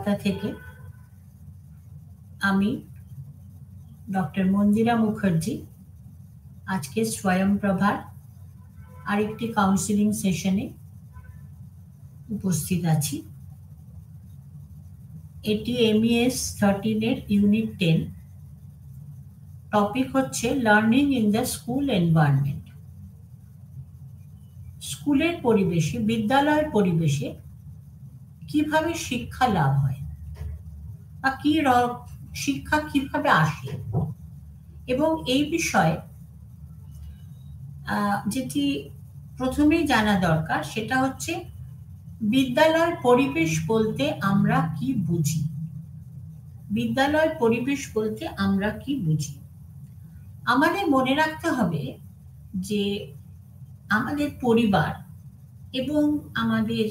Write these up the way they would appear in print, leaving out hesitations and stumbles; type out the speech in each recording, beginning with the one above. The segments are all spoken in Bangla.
কলকাতা থেকে আমি ডক্টর মন্দিরা মুখার্জি আজকে স্বয়ংপ্রভার আরেকটি কাউন্সেলিং সেশনে উপস্থিত আছি। এটি MES 13 এর ইউনিট 10। টপিক হচ্ছে learning in the school environment. স্কুলের পরিবেশে, বিদ্যালয়ের পরিবেশে কিভাবে শিক্ষা লাভ হয় বা শিক্ষা কিভাবে আসে, এবং এই বিষয়ে যেটি প্রথমেই জানা দরকার সেটা হচ্ছে বিদ্যালয়ের পরিবেশ বলতে আমরা কি বুঝি। বিদ্যালয়ের পরিবেশ বলতে আমরা কি বুঝি? আমাদের মনে রাখতে হবে যে আমাদের পরিবার এবং আমাদের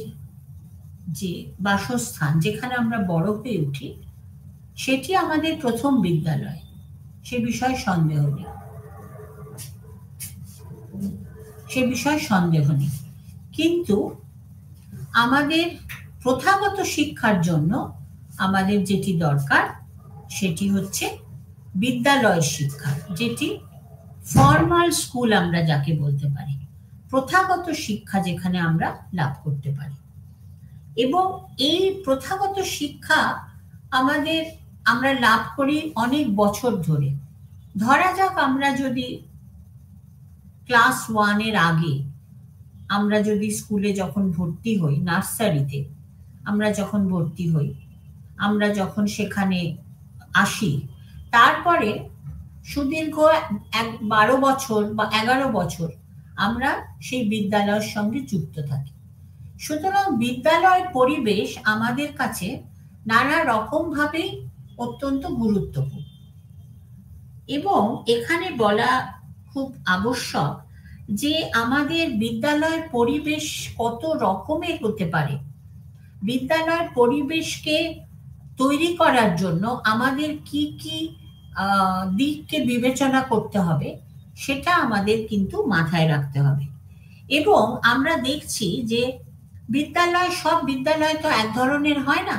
যে বাসস্থান, যেখানে আমরা বড় হয়ে উঠি, সেটি আমাদের প্রথম বিদ্যালয়, সে বিষয়ে সন্দেহ নেই। কিন্তু আমাদের প্রথাগত শিক্ষার জন্য আমাদের যেটি দরকার সেটি হচ্ছে বিদ্যালয়ের শিক্ষা, যেটি ফর্মাল স্কুল আমরা যাকে বলতে পারি, প্রথাগত শিক্ষা যেখানে আমরা লাভ করতে পারি। এবং এই প্রথাগত শিক্ষা আমরা লাভ করি অনেক বছর ধরে। ধরা যাক আমরা যদি ক্লাস 1 এর আগে আমরা যদি স্কুলে যখন ভর্তি হই, নার্সারিতে আমরা যখন ভর্তি হই, আমরা যখন সেখানে আসি, তারপরে সুদীর্ঘ 12 বছর বা 11 বছর আমরা সেই বিদ্যালয়ের সঙ্গে যুক্ত থাকি। সুতরাং বিদ্যালয়ের পরিবেশ আমাদের কাছে নানা রকম ভাবেই অত্যন্ত গুরুত্বপূর্ণ। এবং এখানে বলা খুব আবশ্যক যে আমাদের বিদ্যালয়ের পরিবেশ কত রকমের হতে পারে। বিদ্যালয়ের পরিবেশকে তৈরি করার জন্য আমাদের কি কি দিককে বিবেচনা করতে হবে সেটা আমাদের কিন্তু মাথায় রাখতে হবে। এবং আমরা দেখছি যে সব বিদ্যালয় তো এক ধরনের হয় না।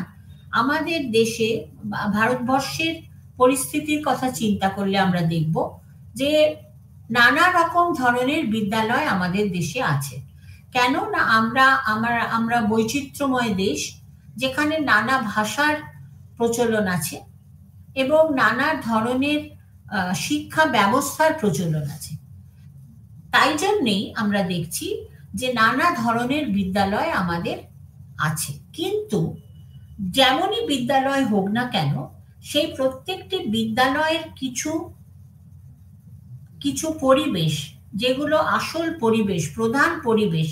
আমাদের দেশে, ভারতবর্ষের পরিস্থিতির কথা চিন্তা করলে আমরা দেখব যে নানা রকম ধরনের বিদ্যালয় আমাদের দেশে আছে। কেন না আমরা বৈচিত্র্যময় দেশ, যেখানে নানা ভাষার প্রচলন আছে এবং নানা ধরনের শিক্ষা ব্যবস্থার প্রচলন আছে। তাই জন্যেই আমরা দেখছি যে নানা ধরনের বিদ্যালয় আমাদের আছে। কিন্তু যেমনই বিদ্যালয় হোক না কেন, সেই প্রত্যেকটি বিদ্যালয়ের কিছু পরিবেশ, যেগুলো আসল পরিবেশ, প্রধান পরিবেশ,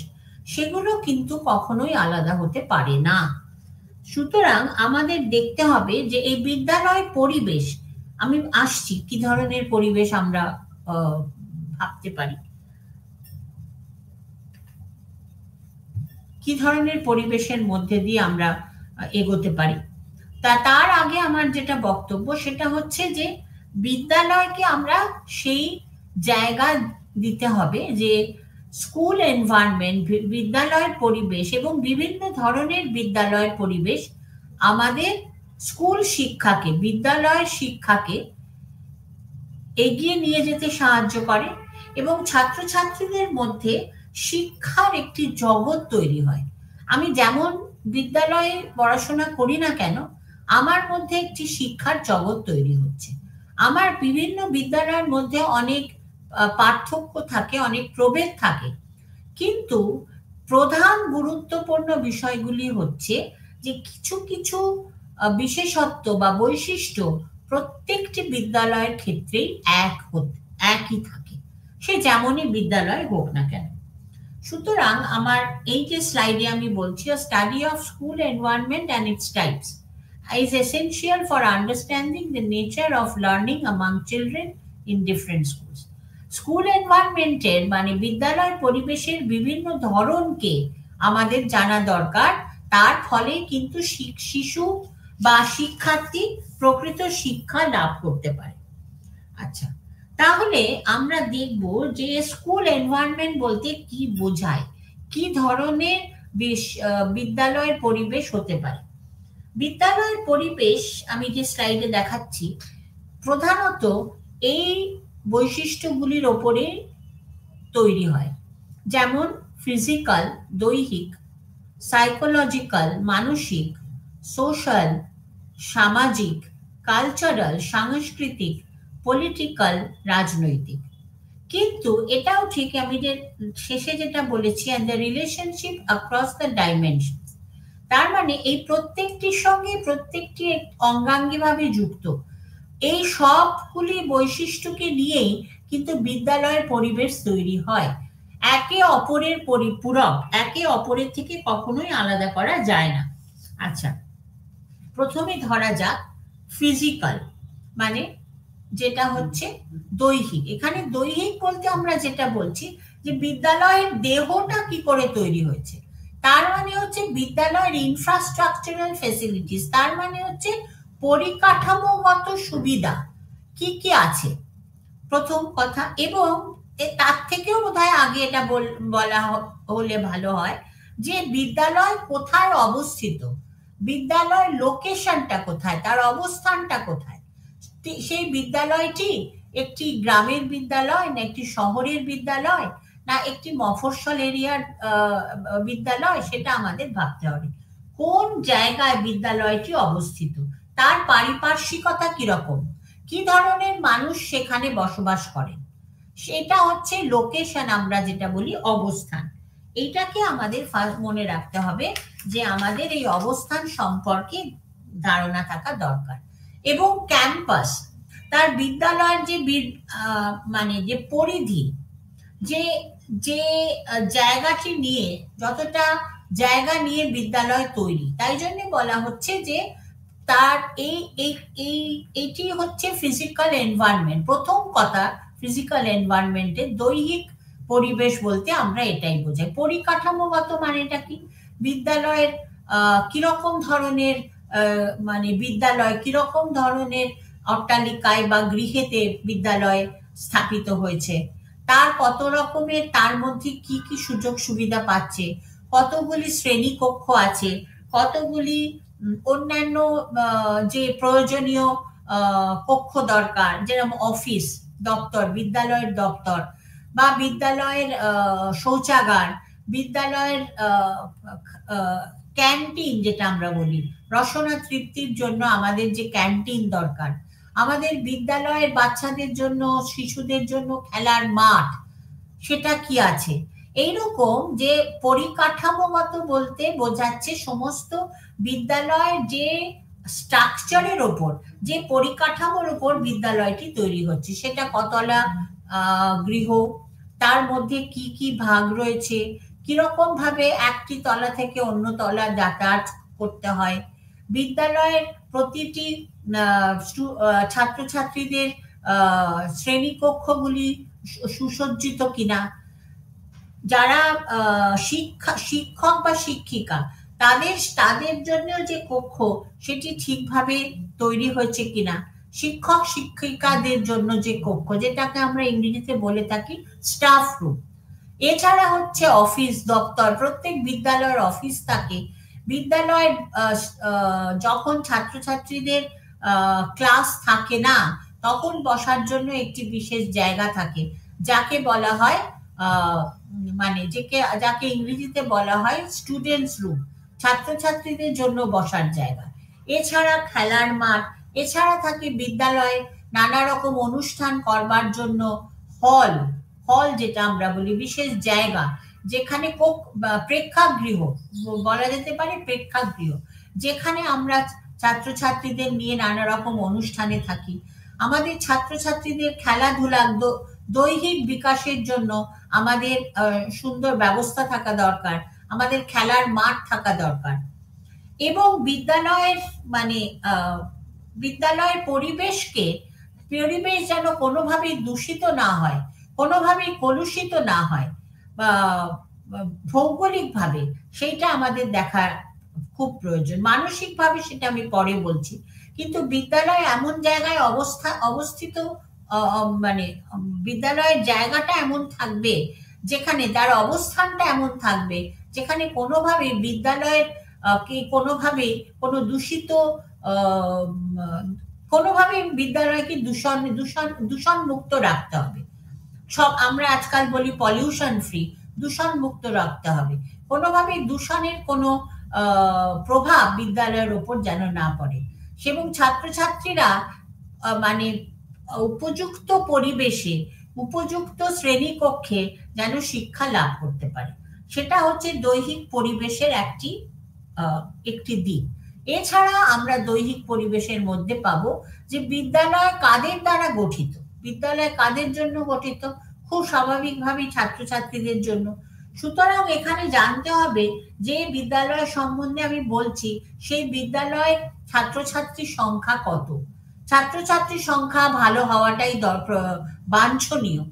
সেগুলো কিন্তু কখনোই আলাদা হতে পারে না। সুতরাং আমাদের দেখতে হবে যে এই বিদ্যালয় পরিবেশ, আমি আসছি কি ধরনের পরিবেশ আমরা ভাবতে পারি, কি ধরনের পরিবেশের মধ্যে দিয়ে আমরা এগোতে পারি। তার আগে আমার যেটা বক্তব্য সেটা হচ্ছে যে বিদ্যালয়কে আমরা সেই জায়গা দিতে হবে যে স্কুল এনভায়রনমেন্ট, বিদ্যালয়ের পরিবেশ এবং বিভিন্ন ধরনের বিদ্যালয়ের পরিবেশ আমাদের স্কুল শিক্ষাকে, বিদ্যালয়ের শিক্ষাকে এগিয়ে নিয়ে যেতে সাহায্য করে এবং ছাত্রছাত্রীদের মধ্যে শিক্ষার একটি জগৎ তৈরি হয়। আমি যেমন বিদ্যালয়ে পড়াশোনা করি না কেন, আমার মধ্যে একটি শিক্ষার জগৎ তৈরি হচ্ছে। আমার বিভিন্ন বিদ্যালয়ের মধ্যে অনেক পার্থক্য থাকে, অনেক প্রভেদ থাকে, কিন্তু প্রধান গুরুত্বপূর্ণ বিষয়গুলি হচ্ছে যে কিছু কিছু বিশেষত্ব বা বৈশিষ্ট্য প্রত্যেকটি বিদ্যালয়ের ক্ষেত্রেই একই থাকে, সে যেমনই বিদ্যালয় হোক না কেন। সুতরাং আমার এই যে স্লাইডে আমি বলছি, study of school environment and it's types is essential for understanding the nature of learning among children in different schools. School এনভায়রনমেন্টের মানে বিদ্যালয় পরিবেশের বিভিন্ন ধরনকে আমাদের জানা দরকার। তার ফলে কিন্তু শিশু বা শিক্ষার্থী প্রকৃত শিক্ষা লাভ করতে পারে। আচ্ছা, তাহলে আমরা দেখব যে স্কুল এনভায়রনমেন্ট বলতে কি বোঝায়, কি ধরনের বিদ্যালয়ের পরিবেশ হতে পারে। বিদ্যালয়ের পরিবেশ আমি যে স্লাইডে দেখাচ্ছি প্রধানত এই বৈশিষ্ট্যগুলির ওপরে তৈরি হয়, যেমন ফিজিক্যাল দৈহিক, সাইকোলজিক্যাল মানসিক, সোশ্যাল সামাজিক, কালচারাল সাংস্কৃতিক, পলিটিক্যাল রাজনৈতিক। কিন্তু এটাও ঠিক আমি যে শেষে যেটা বলেছি, and the relationship across the dimension, তার মানে এই প্রত্যেকটির সঙ্গে প্রত্যেকটি অঙ্গাঙ্গিভাবে যুক্ত। এই সবগুলি বৈশিষ্ট্যকে নিয়েই কিন্তু বিদ্যালয়ের পরিবেশ তৈরি হয়, একে অপরের পরিপূরক, একে অপরের থেকে কখনোই আলাদা করা যায় না। আচ্ছা, প্রথমে ধরা যাক ফিজিক্যাল, মানে যেটা হচ্ছে দৈহিক। এখানে দৈহিক বলতে আমরা যেটা বলছি যে বিদ্যালয়ের দেহটা কি করে তৈরি হয়েছে, তার মানে হচ্ছে বিদ্যালয়ের ইনফ্রাস্ট্রাকচারাল ফেসিলিটিস, তার মানে হচ্ছে পরিকাঠামোগত সুবিধা কি কি আছে, প্রথম কথা। এবং তার থেকেও বোধহয় আগে এটা বলা হলে ভালো হয় যে বিদ্যালয় কোথায় অবস্থিত, বিদ্যালয়ের লোকেশনটা কোথায়, তার অবস্থানটা কোথায়। সেই বিদ্যালয়টি একটি গ্রামের বিদ্যালয় না একটি শহরের বিদ্যালয় না একটি মফস্বল এরিয়ার বিদ্যালয়, সেটা আমাদের ভাবতে হবে। কোন জায়গায় বিদ্যালয়টি অবস্থিত, তার পারিপার্শ্বিকতা কিরকম, কি ধরনের মানুষ সেখানে বসবাস করেন, সেটা হচ্ছে লোকেশন, আমরা যেটা বলি অবস্থান। এইটাকে আমাদের মনে রাখতে হবে যে আমাদের এই অবস্থান সম্পর্কে ধারণা থাকা দরকার। এবং ক্যাম্পাস, তার বিদ্যালয়ের যে মানে যে পরিধি, যে যে জায়গাটি নিয়ে, যতটা জায়গা নিয়ে বিদ্যালয় তৈরি, তাই জন্য বলা হচ্ছে যে তার এইটি হচ্ছে ফিজিক্যাল এনভায়রনমেন্ট। প্রথম কথা, ফিজিক্যাল এনভায়রনমেন্টের দৈহিক পরিবেশ বলতে আমরা এটাই বোঝাই। পরিকাঠামোগত মানেটা কি, বিদ্যালয়ের কিরকম ধরনের মানে বিদ্যালয় কিরকম ধরনের অট্টালিকায় বা গৃহেতে বিদ্যালয় স্থাপিত হয়েছে, তার কত রকমের, তার মধ্যে কি কি সুযোগ সুবিধা পাচ্ছে, কতগুলি শ্রেণী কক্ষ আছে, কতগুলি অন্যান্য যে প্রয়োজনীয় কক্ষ দরকার, যেরকম অফিস দপ্তর, বিদ্যালয়ের দপ্তর বা বিদ্যালয়ের শৌচাগার, বিদ্যালয়ের ক্যান্টিন যেটা আমরা বলি, রসনা তৃপ্তির জন্য আমাদের যে ক্যান্টিন দরকার, আমাদের বিদ্যালয়ের বাচ্চাদের জন্য শিশুদের জন্য খেলার মাঠ, সেটা কি আছে। এইরকম যে পরিকাঠামোগত বলতে বোঝাচ্ছে সমস্ত বিদ্যালয়ের যে স্ট্রাকচারের ওপর, যে পরিকাঠামোর ওপর বিদ্যালয়টি তৈরি হচ্ছে, সেটা কতলা গৃহ, তার মধ্যে কি কি ভাগ রয়েছে, কিরকম ভাবে একটি তলা থেকে অন্য তলা যাতায়াত করতে হয়, বিদ্যালয়ের প্রতিটি ছাত্রছাত্রীদের শ্রেণীকক্ষগুলি সুসজ্জিত কিনা, যারা শিক্ষক বা শিক্ষিকা তাদের জন্য যে কক্ষ সেটি ঠিকভাবে তৈরি হয়েছে কিনা, শিক্ষক শিক্ষিকাদের জন্য যে কক্ষ, যেটাকে আমরা ইংরেজিতে বলে থাকি স্টাফ রুম। এছাড়া হচ্ছে অফিস দপ্তর, প্রত্যেক বিদ্যালয়ের অফিস থাকে। বিদ্যালয়ের যখন ছাত্রছাত্রীদের ক্লাস থাকে না তখন বসার জন্য একটি বিশেষ জায়গা থাকে, যাকে বলা হয় মানে যাকে ইংরেজিতে বলা হয় স্টুডেন্টস রুম, ছাত্রছাত্রীদের জন্য বসার জায়গা। এছাড়া খেলার মাঠ, এছাড়া থাকে বিদ্যালয়ে নানা রকম অনুষ্ঠান করবার জন্য হল, যেটা আমরা বলি বিশেষ জায়গা, যেখানে প্রেক্ষাগৃহ বলা যেতে পারে, প্রেক্ষাগৃহ যেখানে আমরা ছাত্রছাত্রীদের নিয়ে নানা রকম অনুষ্ঠানে থাকি। আমাদের ছাত্রছাত্রীদের খেলাধুলা দৈহিক বিকাশের জন্য আমাদের সুন্দর ব্যবস্থা থাকা দরকার, আমাদের খেলার মাঠ থাকা দরকার। এবং বিদ্যালয়ের মানে বিদ্যালয়ের পরিবেশ যেন কোনোভাবেই দূষিত না হয়, কোনোভাবেই কলুষিত না হয় বা ভৌগোলিকভাবে, সেইটা আমাদের দেখা খুব প্রয়োজন। মানসিকভাবে সেটা আমি পরে বলছি। কিন্তু বিদ্যালয় এমন জায়গায় অবস্থিত, মানে বিদ্যালয়ের জায়গাটা এমন থাকবে, যেখানে তার অবস্থানটা এমন থাকবে, যেখানে কোনোভাবে বিদ্যালয়ের কি কোনোভাবে কোনো দূষিত কোনোভাবে বিদ্যালয়কে দূষণ মুক্ত রাখতে হবে। সব আমরা আজকাল বলি পলিউশন ফ্রি, দূষণ মুক্ত রাখতে হবে। কোনোভাবে দূষণের কোনো প্রভাব বিদ্যালয়ের ওপর যেন না পড়ে, এবং ছাত্রছাত্রীরা মানে উপযুক্ত পরিবেশে উপযুক্ত শ্রেণীকক্ষে যেন শিক্ষা লাভ করতে পারে, সেটা হচ্ছে দৈহিক পরিবেশের একটি দিক। এছাড়া আমরা দৈহিক পরিবেশের মধ্যে পাবো যে বিদ্যালয় কাদের দ্বারা গঠিত, বিদ্যালয় কাদের জন্য গঠিত, খুব স্বাভাবিকভাবেই ছাত্রছাত্রীদের জন্য। সুতরাং এখানে জানতে হবে যে বিদ্যালয় সম্বন্ধে আমি বলছি, সেই বিদ্যালয় ছাত্রছাত্রীর সংখ্যা কত। ছাত্রছাত্রীর সংখ্যা ভালো হওয়াটাই বাঞ্ছনীয়,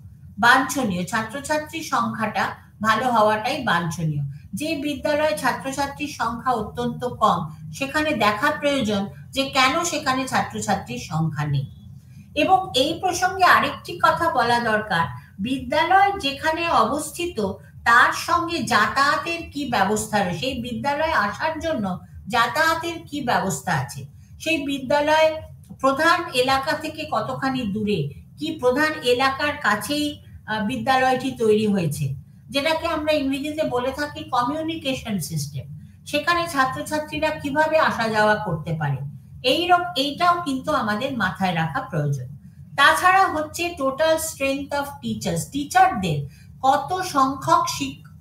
ছাত্রছাত্রীর সংখ্যাটা ভালো হওয়াটাই বাঞ্ছনীয়। যে বিদ্যালয়ে ছাত্রছাত্রীর সংখ্যা অত্যন্ত কম, সেখানে দেখা প্রয়োজন যে কেন সেখানে ছাত্রছাত্রীর সংখ্যা নেই। এবং এই প্রসঙ্গে আরেকটি কথা বলা দরকার, বিদ্যালয় যেখানে অবস্থিত তার সঙ্গে যাতায়াতের কি ব্যবস্থা রয়েছে, সেই বিদ্যালয়ে আসার জন্য যাতায়াতের কি ব্যবস্থা আছে, সেই বিদ্যালয় প্রধান এলাকা থেকে কতখানি দূরে, কি প্রধান এলাকার কাছেই বিদ্যালয়টি তৈরি হয়েছে, যেটাকে আমরা ইংরেজিতে বলে থাকি কমিউনিকেশন সিস্টেম, সেখানে ছাত্রছাত্রীরা কিভাবে আসা যাওয়া করতে পারে, এইটাও কিন্তু আমাদের মাথায় রাখা প্রয়োজন। তাছাড়া হচ্ছে টোটাল স্ট্রেংথ অফ টিচারদের কত সংখ্যক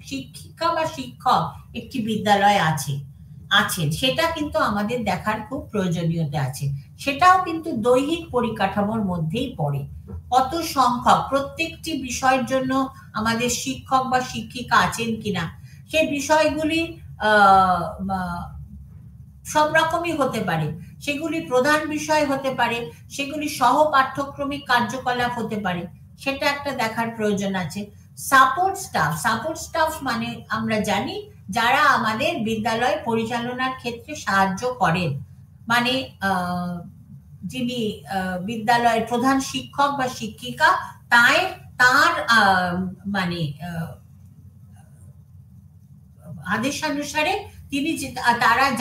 শিক্ষিকা বা শিক্ষক একটি বিদ্যালয়ে আছেন, সেটা কিন্তু আমাদের দেখার খুব প্রয়োজনীয়তা আছে। সেটাও কিন্তু দৈহিক পরিকাঠামোর মধ্যেই পড়ে, কত সংখ্যক প্রত্যেকটি বিষয়ের জন্য আমাদের শিক্ষক বা শিক্ষিকা আছেন কিনা, সেই বিষয়গুলি সব রকমই হতে পারে, সেগুলি প্রধান বিষয় হতে পারে, সেগুলি সহ পাঠ্যক্রমিক কার্যকলাপ হতে পারে, সেটা একটা দেখার প্রয়োজন আছে। সাপোর্ট স্টাফ মানে আমরা জানি যারা আমাদের বিদ্যালয় পরিচালনার ক্ষেত্রে সাহায্য করেন, মানে যিনি বিদ্যালয়ের প্রধান শিক্ষক বা শিক্ষিকা তার মানে আদেশানুসারে তিনি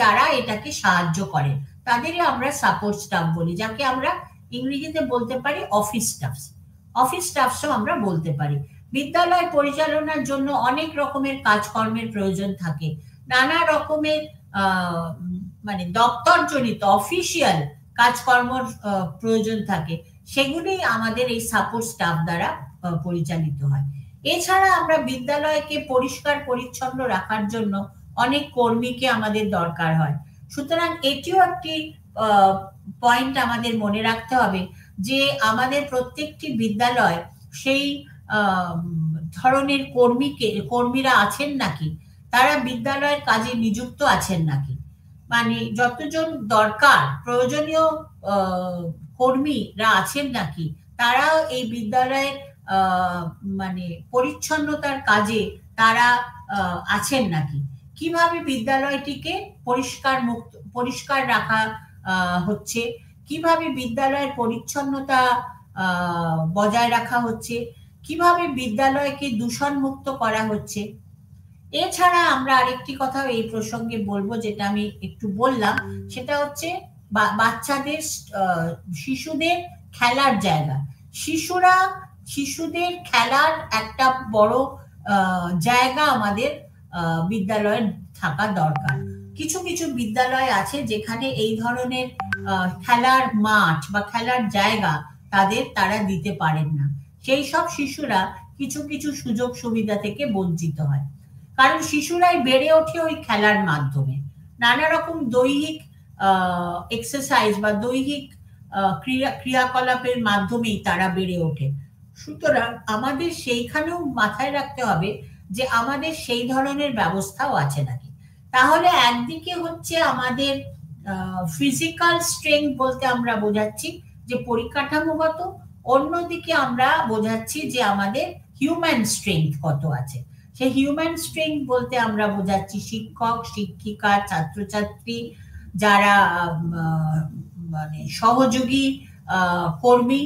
যারা এটাকে সাহায্য করেন তাদেরই আমরা সাপোর্ট স্টাফ বলি, যাকে আমরা ইংরেজিতে বলতে পারি অফিস স্টাফসও আমরা বলতে পারি। বিদ্যালয় পরিচালনার জন্য অনেক রকমের কাজকর্মের প্রয়োজন থাকে, নানা রকমের মানে দপ্তরজনিত অফিসিয়াল কাজকর্মের প্রয়োজন থাকে, সেগুলি আমাদের এই সাপোর্ট স্টাফ দ্বারা পরিচালিত হয়। এছাড়া আমরা বিদ্যালয়কে পরিষ্কার পরিচ্ছন্ন রাখার জন্য অনেক কর্মীকে আমাদের দরকার হয়। সুতরাং এটিও একটি পয়েন্ট আমাদের মনে রাখতে হবে যে আমাদের প্রত্যেকটি বিদ্যালয় সেই ধরনের কর্মীরা আছেন নাকি, তারা বিদ্যালয়ের কাজে নিযুক্ত আছেন নাকি, মানে যতজন দরকার প্রয়োজনীয় কর্মীরা আছেন নাকি, তারা এই বিদ্যালয়ের মানে পরিচ্ছন্নতার কাজে তারা আছেন নাকি, কিভাবে বিদ্যালয়টিকে পরিষ্কার রাখা হচ্ছে, কিভাবে বিদ্যালয়ের পরিচ্ছন্নতা বজায় রাখা হচ্ছে, কিভাবে বিদ্যালয়কে দূষণ মুক্ত করা হচ্ছে। এছাড়া আমরা আরেকটি কথা এই প্রসঙ্গে বলবো, যেটা আমি একটু বললাম, সেটা হচ্ছে বাচ্চাদের শিশুদের খেলার জায়গা। শিশুদের খেলার একটা বড় জায়গা আমাদের বিদ্যালয়ে থাকা দরকার। কিছু কিছু বিদ্যালয় আছে যেখানে এই ধরনের খেলার মাঠ বা খেলার জায়গা তারা দিতে পারেন না, সেই সব শিশুরা কিছু কিছু সুযোগ সুবিধা থেকে বঞ্চিত হয়, কারণ শিশুরাই বেড়ে ওঠে ওই খেলার মাধ্যমে, নানা রকম দৈহিক এক্সারসাইজ বা দৈহিক ক্রিয়াকলাপের মাধ্যমেই তারা বেড়ে ওঠে। সুতরাং আমাদের সেইখানেও মাথায় রাখতে হবে যে আমাদের সেই ধরনের ব্যবস্থাও আছে নাকি। তাহলে একদিকে হচ্ছে আমাদের ফিজিক্যাল স্ট্রেংথ বলতে আমরা বোঝাচ্ছি যে পরিকাঠামোগত, অন্যদিকে আমরা বোঝাচ্ছি যে আমাদের হিউম্যান স্ট্রেংথ কত আছে। সেই হিউম্যান স্ট্রেংথ বলতে আমরা বোঝাচ্ছি শিক্ষক, শিক্ষিকা, ছাত্রছাত্রী, যারা মানে সহযোগী কর্মী,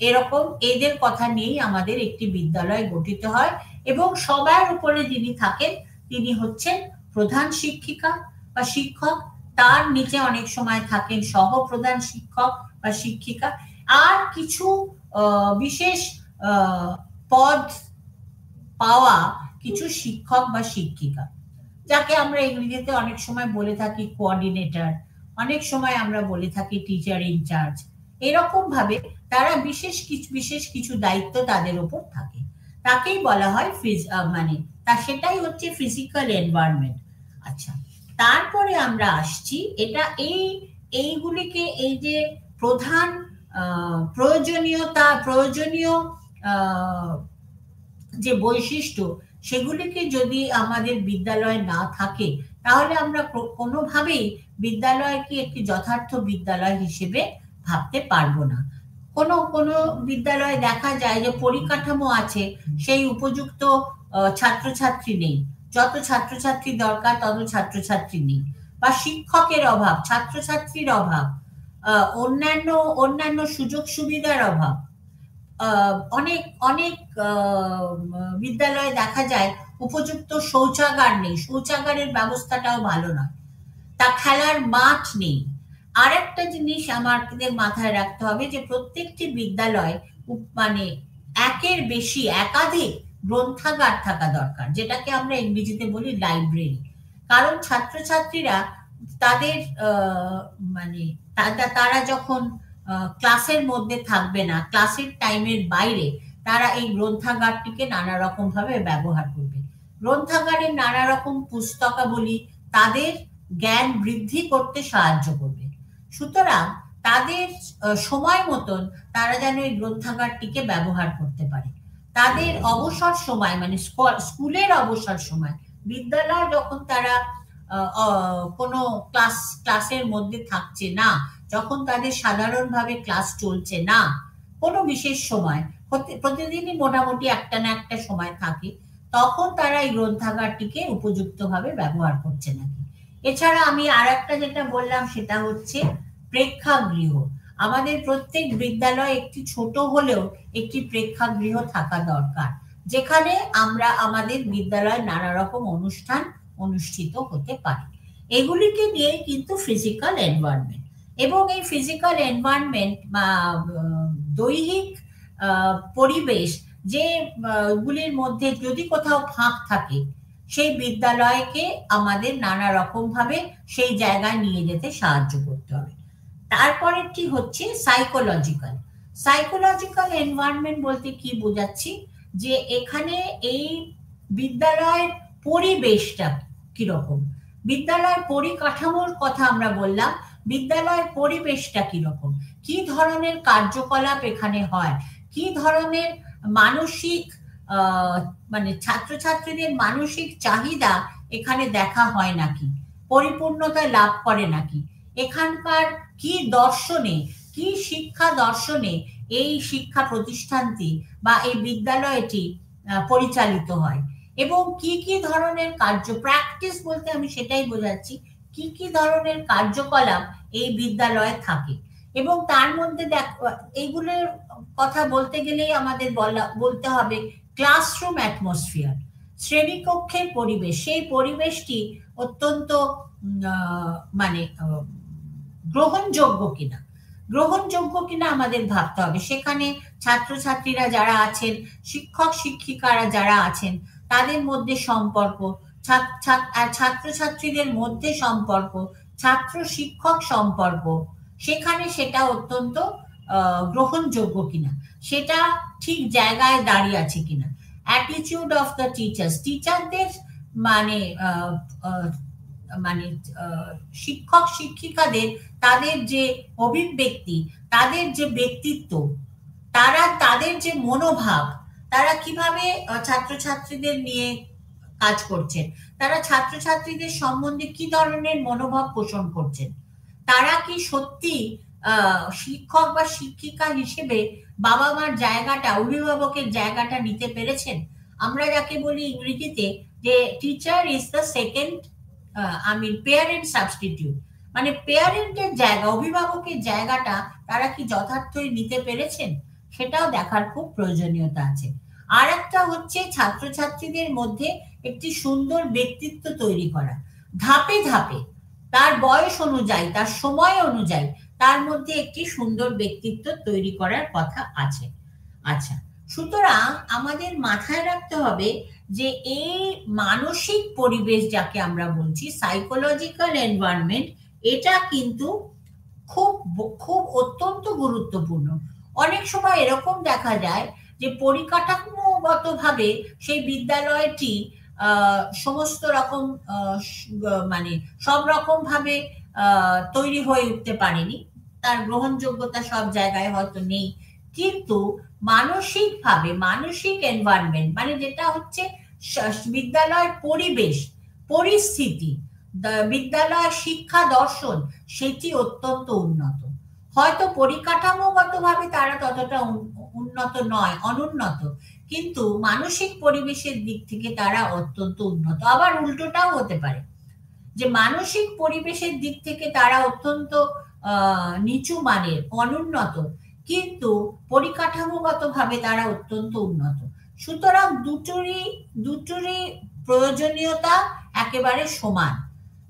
এরকম এদের কথা নিয়েই আমাদের একটি বিদ্যালয় গঠিত হয়। এবং সবার উপরে যিনি থাকেন তিনি হচ্ছেন প্রধান শিক্ষিকা, বা শিক্ষক, তার নিচে অনেক সময় থাকেন সহপ্রধান শিক্ষক বা শিক্ষিকা, আর কিছু বিশেষ পদ পাওয়া কিছু শিক্ষক বা শিক্ষিকা, যাকে আমরা ইংরেজিতে অনেক সময় বলে থাকি কোঅর্ডিনেটর, অনেক সময় আমরা বলে থাকি টিচার ইনচার্জ। এরকম ভাবে তারা বিশেষ কিছু দায়িত্ব তাদের উপর থাকে, তাকেই বলা হয় মানে সেটাই হচ্ছে ফিজিক্যাল এনভায়রনমেন্ট। আচ্ছা, তারপরে আমরা আসছি এটা এইগুলিকে, এই যে প্রধান প্রয়োজনীয় যে বৈশিষ্ট্য, সেগুলিকে যদি আমাদের বিদ্যালয়ে না থাকে, তাহলে আমরা কোনোভাবেই বিদ্যালয়কে একটি যথার্থ বিদ্যালয় হিসেবে ভাবতে পারবো না। কোনো বিদ্যালয়ে দেখা যায় যে পরিকাঠামো আছে, সেই উপযুক্ত ছাত্রছাত্রী নেই, যত ছাত্রছাত্রী দরকার তত ছাত্রছাত্রী নেই, বা শিক্ষকের অভাব, ছাত্রছাত্রীর অভাব, অন্যান্য সুযোগ সুবিধার অভাব। অনেক অনেক বিদ্যালয়ে দেখা যায় উপযুক্ত শৌচাগার নেই, শৌচাগারের ব্যবস্থাটাও ভালো নয়, তা খেলার মাঠ নেই। আর একটা জিনিস আমাদের মাথায় রাখতে হবে যে প্রত্যেকটি বিদ্যালয় মানে একের বেশি একাধিক গ্রন্থাগার থাকা দরকার, যেটাকে আমরা ইংরেজিতে বলি লাইব্রেরি। কারণ ছাত্রছাত্রীরা তাদের মানে তারা যখন ক্লাসের মধ্যে থাকবে না, ক্লাসের টাইমের বাইরে তারা এই গ্রন্থাগারটিকে নানা রকম ভাবে ব্যবহার করবে। গ্রন্থাগারের নানা রকম পুস্তকাবলী তাদের জ্ঞান বৃদ্ধি করতে সাহায্য করবে। সুতরাং তাদের সময় মতন তারা যেন এই গ্রন্থাগারটিকে ব্যবহার করতে পারে। তাদের অবসর সময়, মানে স্কুলের অবসর সময়, বিদ্যালয় যখন তারা কোনো ক্লাসের মধ্যে থাকছে না, যখন তাদের সাধারণভাবে ক্লাস চলছে না, কোনো বিশেষ সময়, প্রতিদিনই মোটামুটি একটা না একটা সময় থাকে, তখন তারা এই গ্রন্থাগারটিকে উপযুক্তভাবে ব্যবহার করছে নাকি। এছাড়া আমি আর একটা যেটা বললাম সেটা হচ্ছে প্রেক্ষাগৃহ। আমাদের প্রত্যেক বিদ্যালয়ে একটি ছোট হলেও একটি প্রেক্ষাগৃহ থাকা দরকার, যেখানে আমরা আমাদের বিদ্যালয়ে নানা রকম অনুষ্ঠান অনুষ্ঠিত হতে পারে। এগুলিকে নিয়ে কিন্তু ফিজিক্যাল এনভায়রনমেন্ট, এবং এই ফিজিক্যাল এনভায়রনমেন্ট বা দৈহিক পরিবেশ যে গুলির মধ্যে যদি কোথাও ফাঁক থাকে, সেই বিদ্যালয়কে আমাদের নানা রকম ভাবে সেই জায়গায় নিয়ে যেতে সাহায্য করতে হবে। তারপরেরটি হচ্ছে সাইকোলজিক্যাল এনভায়রনমেন্ট বলতে কি বোঝাচ্ছি, যে এখানে এই বিদ্যালয়ের পরিবেশটা কিরকম, বিদ্যালয়ের পরিকাঠামোর কথা আমরা বললাম, বিদ্যালয়ের পরিবেশটা কিরকম, কি ধরনের কার্যকলাপ এখানে হয়, কি ধরনের মানসিক মানে ছাত্রছাত্রীদের মানসিক চাহিদা এখানে দেখা হয় নাকি, পরিপূর্ণতা লাভ করে নাকি, এখানকার কি দর্শনে, কি শিক্ষা দর্শনে এই শিক্ষা প্রতিষ্ঠানটি বা এই বিদ্যালয়টি পরিচালিত হয়, এবং কি কি ধরনের প্র্যাকটিস বলতে আমি সেটাই বোঝাচ্ছি, কি কি ধরনের কার্যকলাপ এই বিদ্যালয়ে থাকে। এবং তার মধ্যে এইগুলোর কথা বলতে গেলেই আমাদের বলতে হবে ক্লাসরুম অ্যাটমসফিয়ার, শ্রেণীকক্ষের পরিবেশ, সেই পরিবেশটি অত্যন্ত মানে গ্রহণযোগ্য কিনা আমাদের ভাবতে হবে। সেখানে ছাত্রছাত্রীরা যারা আছেন, শিক্ষক শিক্ষিকারা যারা আছেন, তাদের মধ্যে সম্পর্ক, ছাত্রছাত্রীদের মধ্যে সম্পর্ক, ছাত্র শিক্ষক সম্পর্ক, সেখানে সেটা অত্যন্ত গ্রহণযোগ্য কিনা, সেটা ঠিক জায়গায় দাঁড়িয়ে আছে কিনা। অ্যাটিটিউড অফ দ্য টিচারদের মানে মানে শিক্ষক শিক্ষিকাদের তাদের যে অভিব্যক্তি, তাদের যে ব্যক্তিত্ব, তাদের যে মনোভাব, তারা কিভাবে ছাত্রছাত্রীদের নিয়ে কাজ করছেন, তারা ছাত্রছাত্রীদের সম্বন্ধে কি ধরনের মনোভাব পোষণ করছেন, তারা কি সত্যি শিক্ষক বা শিক্ষিকা হিসেবে বাবা মার জায়গাটা, অভিভাবকের জায়গাটা নিতে পেরেছেন। আমরা যাকে বলি ইংরেজিতে যে teacher is the second parent substitute, মানে পেয়ারেন্টের জায়গা, অভিভাবকের জায়গাটা তারা কি যথার্থই নিতে পেরেছেন, সেটাও দেখার খুব প্রয়োজনীয়তা আছে। আর একটা হচ্ছে ছাত্রছাত্রীদের মধ্যে একটি সুন্দর ব্যক্তিত্ব তৈরি করা, ধাপে ধাপে তার বয়স অনুযায়ী, তার সময় অনুযায়ী তার মধ্যে একটি সুন্দর ব্যক্তিত্ব তৈরি করার কথা আছে। আচ্ছা, সুতরাং আমাদের মাথায় রাখতে হবে যে এই মানসিক পরিবেশ যাকে আমরা বলছি, সাইকোলজিক্যাল এনভায়রনমেন্ট, এটা কিন্তু খুব খুব অত্যন্ত গুরুত্বপূর্ণ। অনেক সময় এরকম দেখা যায় যে পরিকাঠামোগতভাবে সেই বিদ্যালয়টি সমস্ত রকম মানে সব রকম ভাবে তৈরি হয়ে উঠতে পারেনি, তার গ্রহণযোগ্যতা সব জায়গায় হয়তো নেই, কিন্তু মানসিকভাবে, মানসিক এনভায়রনমেন্ট মানে যেটা হচ্ছে বিদ্যালয়ের পরিবেশ, পরিস্থিতি, বিদ্যালয় শিক্ষা দর্শন, সেটি অত্যন্ত উন্নত। হয়তো পরিকাঠামোগত ভাবে তারা ততটা উন্নত নয়, অনুন্নত, কিন্তু মানসিক পরিবেশের দিক থেকে তারা অত্যন্ত উন্নত। আবার উল্টোটাও হতে পারে যে মানসিক পরিবেশের দিক থেকে তারা অত্যন্ত নিচু মানের, অনুন্নত, কিন্তু পরিকাঠামোগত ভাবে তারা অত্যন্ত উন্নত। সুতরাং দুটোরই প্রয়োজনীয়তা একেবারে সমান।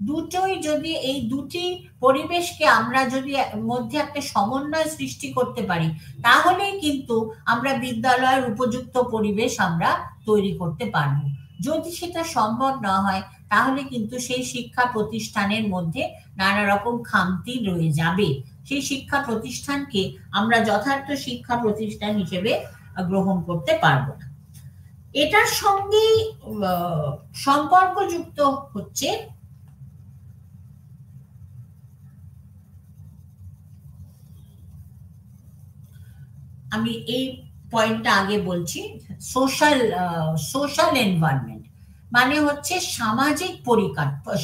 দুটোই যদি, এই দুটি পরিবেশকে আমরা যদি মধ্যে একটা সমন্বয় সৃষ্টি করতে পারি, তাহলেই কিন্তু আমরা বিদ্যালয়ের উপযুক্ত পরিবেশ আমরা তৈরি করতে পারবো। যদি সেটা সম্ভব না হয়, তাহলে কিন্তু সেই শিক্ষা প্রতিষ্ঠানের মধ্যে নানা রকম খামতি রয়ে যাবে। সেই শিক্ষা প্রতিষ্ঠানকে আমরা যথার্থ শিক্ষা প্রতিষ্ঠান হিসেবে গ্রহণ করতে পারবো না। এটার সঙ্গে সম্পর্কযুক্ত হচ্ছে আমি এই পয়েন্টটা আগে বলছি, সোশ্যাল এনভায়রনমেন্ট মানে হচ্ছে সামাজিক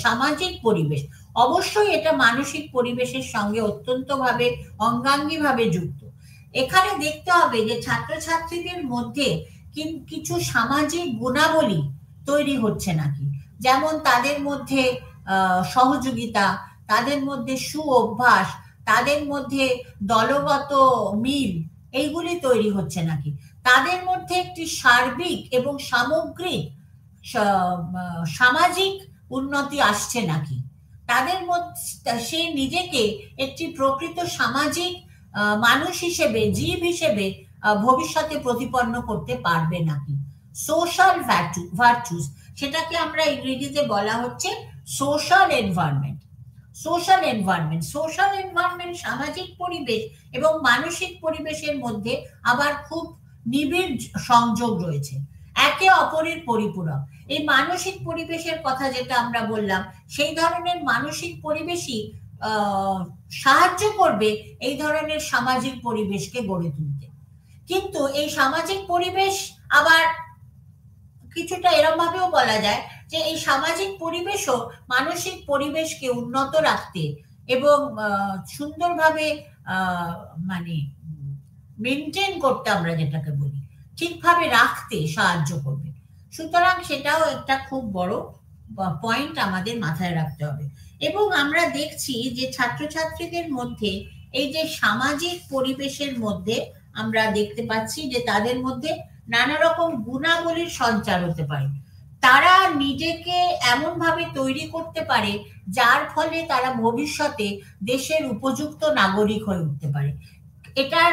সামাজিক পরিবেশ। অবশ্যই এটা মানসিক পরিবেশের সঙ্গে অত্যন্তভাবে অঙ্গাঙ্গিভাবে যুক্ত। এখানে দেখতে হবে যে ছাত্রছাত্রীদের মধ্যে কিছু সামাজিক গুণাবলী তৈরি হচ্ছে নাকি, যেমন তাদের মধ্যে সহযোগিতা, তাদের মধ্যে সু অভ্যাস, তাদের মধ্যে দলগত মিল, এইগুলি তৈরি হচ্ছে নাকি, তাদের মধ্যে একটি সার্বিক এবং সামগ্রিক সামাজিক উন্নতি আসছে নাকি, তাদের মধ্যে সে নিজেকে একটি প্রকৃত সামাজিক মানুষ হিসেবে, জীব হিসেবে ভবিষ্যতে প্রতিপন্ন করতে পারবে নাকি। সোশ্যাল ভার্চুস, সেটাকে আমরা ইংরেজিতে বলা হচ্ছে সোশ্যাল এনভায়রনমেন্ট। সোশ্যাল এনভায়রনমেন্ট সামাজিক পরিবেশ এবং মানসিক পরিবেশের মধ্যে আবার খুব নিবিড় সংযোগ রয়েছে, একে অপরের পরিপূরক। এই মানসিক পরিবেশের কথা যেটা আমরা বললাম, সেই ধরনের মানসিক পরিবেশই সাহায্য করবে এই ধরনের সামাজিক পরিবেশকে গড়ে তুলতে। কিন্তু এই সামাজিক পরিবেশ আবার কিছুটা এরম ভাবেও বলা যায় যে এই সামাজিক পরিবেশও মানসিক পরিবেশকে উন্নত রাখতে এবং সুন্দরভাবে মানে মেনটেন করতে, আমরা যেটাকে বলি ঠিকভাবে রাখতে সাহায্য করবে। সুতরাং সেটাও একটা খুব বড় পয়েন্ট আমাদের মাথায় রাখতে হবে। এবং আমরা দেখছি যে ছাত্রছাত্রীদের মধ্যে এই যে সামাজিক পরিবেশের মধ্যে আমরা দেখতে পাচ্ছি যে তাদের মধ্যে নানা রকম গুণাবলীর সঞ্চার হতে পারে। তারা নিজেকে এমন ভাবে তৈরি করতে পারে যার ফলে তারা ভবিষ্যতে দেশের উপযুক্ত নাগরিক হয়ে উঠতে পারে। এটার,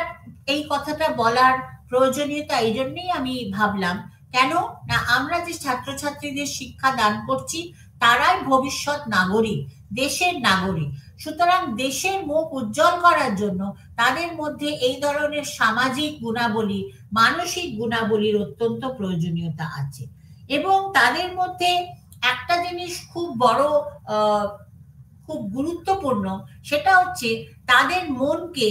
এই কথাটা বলার প্রয়োজনীয়তা এই জন্যই আমি ভাবলাম, কেন না আমরা যে ছাত্রছাত্রীদের শিক্ষা দান করছি তারাই ভবিষ্যৎ নাগরিক, দেশের নাগরিক। সুতরাং দেশের মুখ উজ্জ্বল করার জন্য তাদের মধ্যে এই ধরনের সামাজিক গুণাবলী, মানসিক গুণাবলীর অত্যন্ত প্রয়োজনীয়তা আছে। এবং তাদের মধ্যে একটা জিনিস খুব বড়, খুব গুরুত্বপূর্ণ, সেটা হচ্ছে তাদের মনকে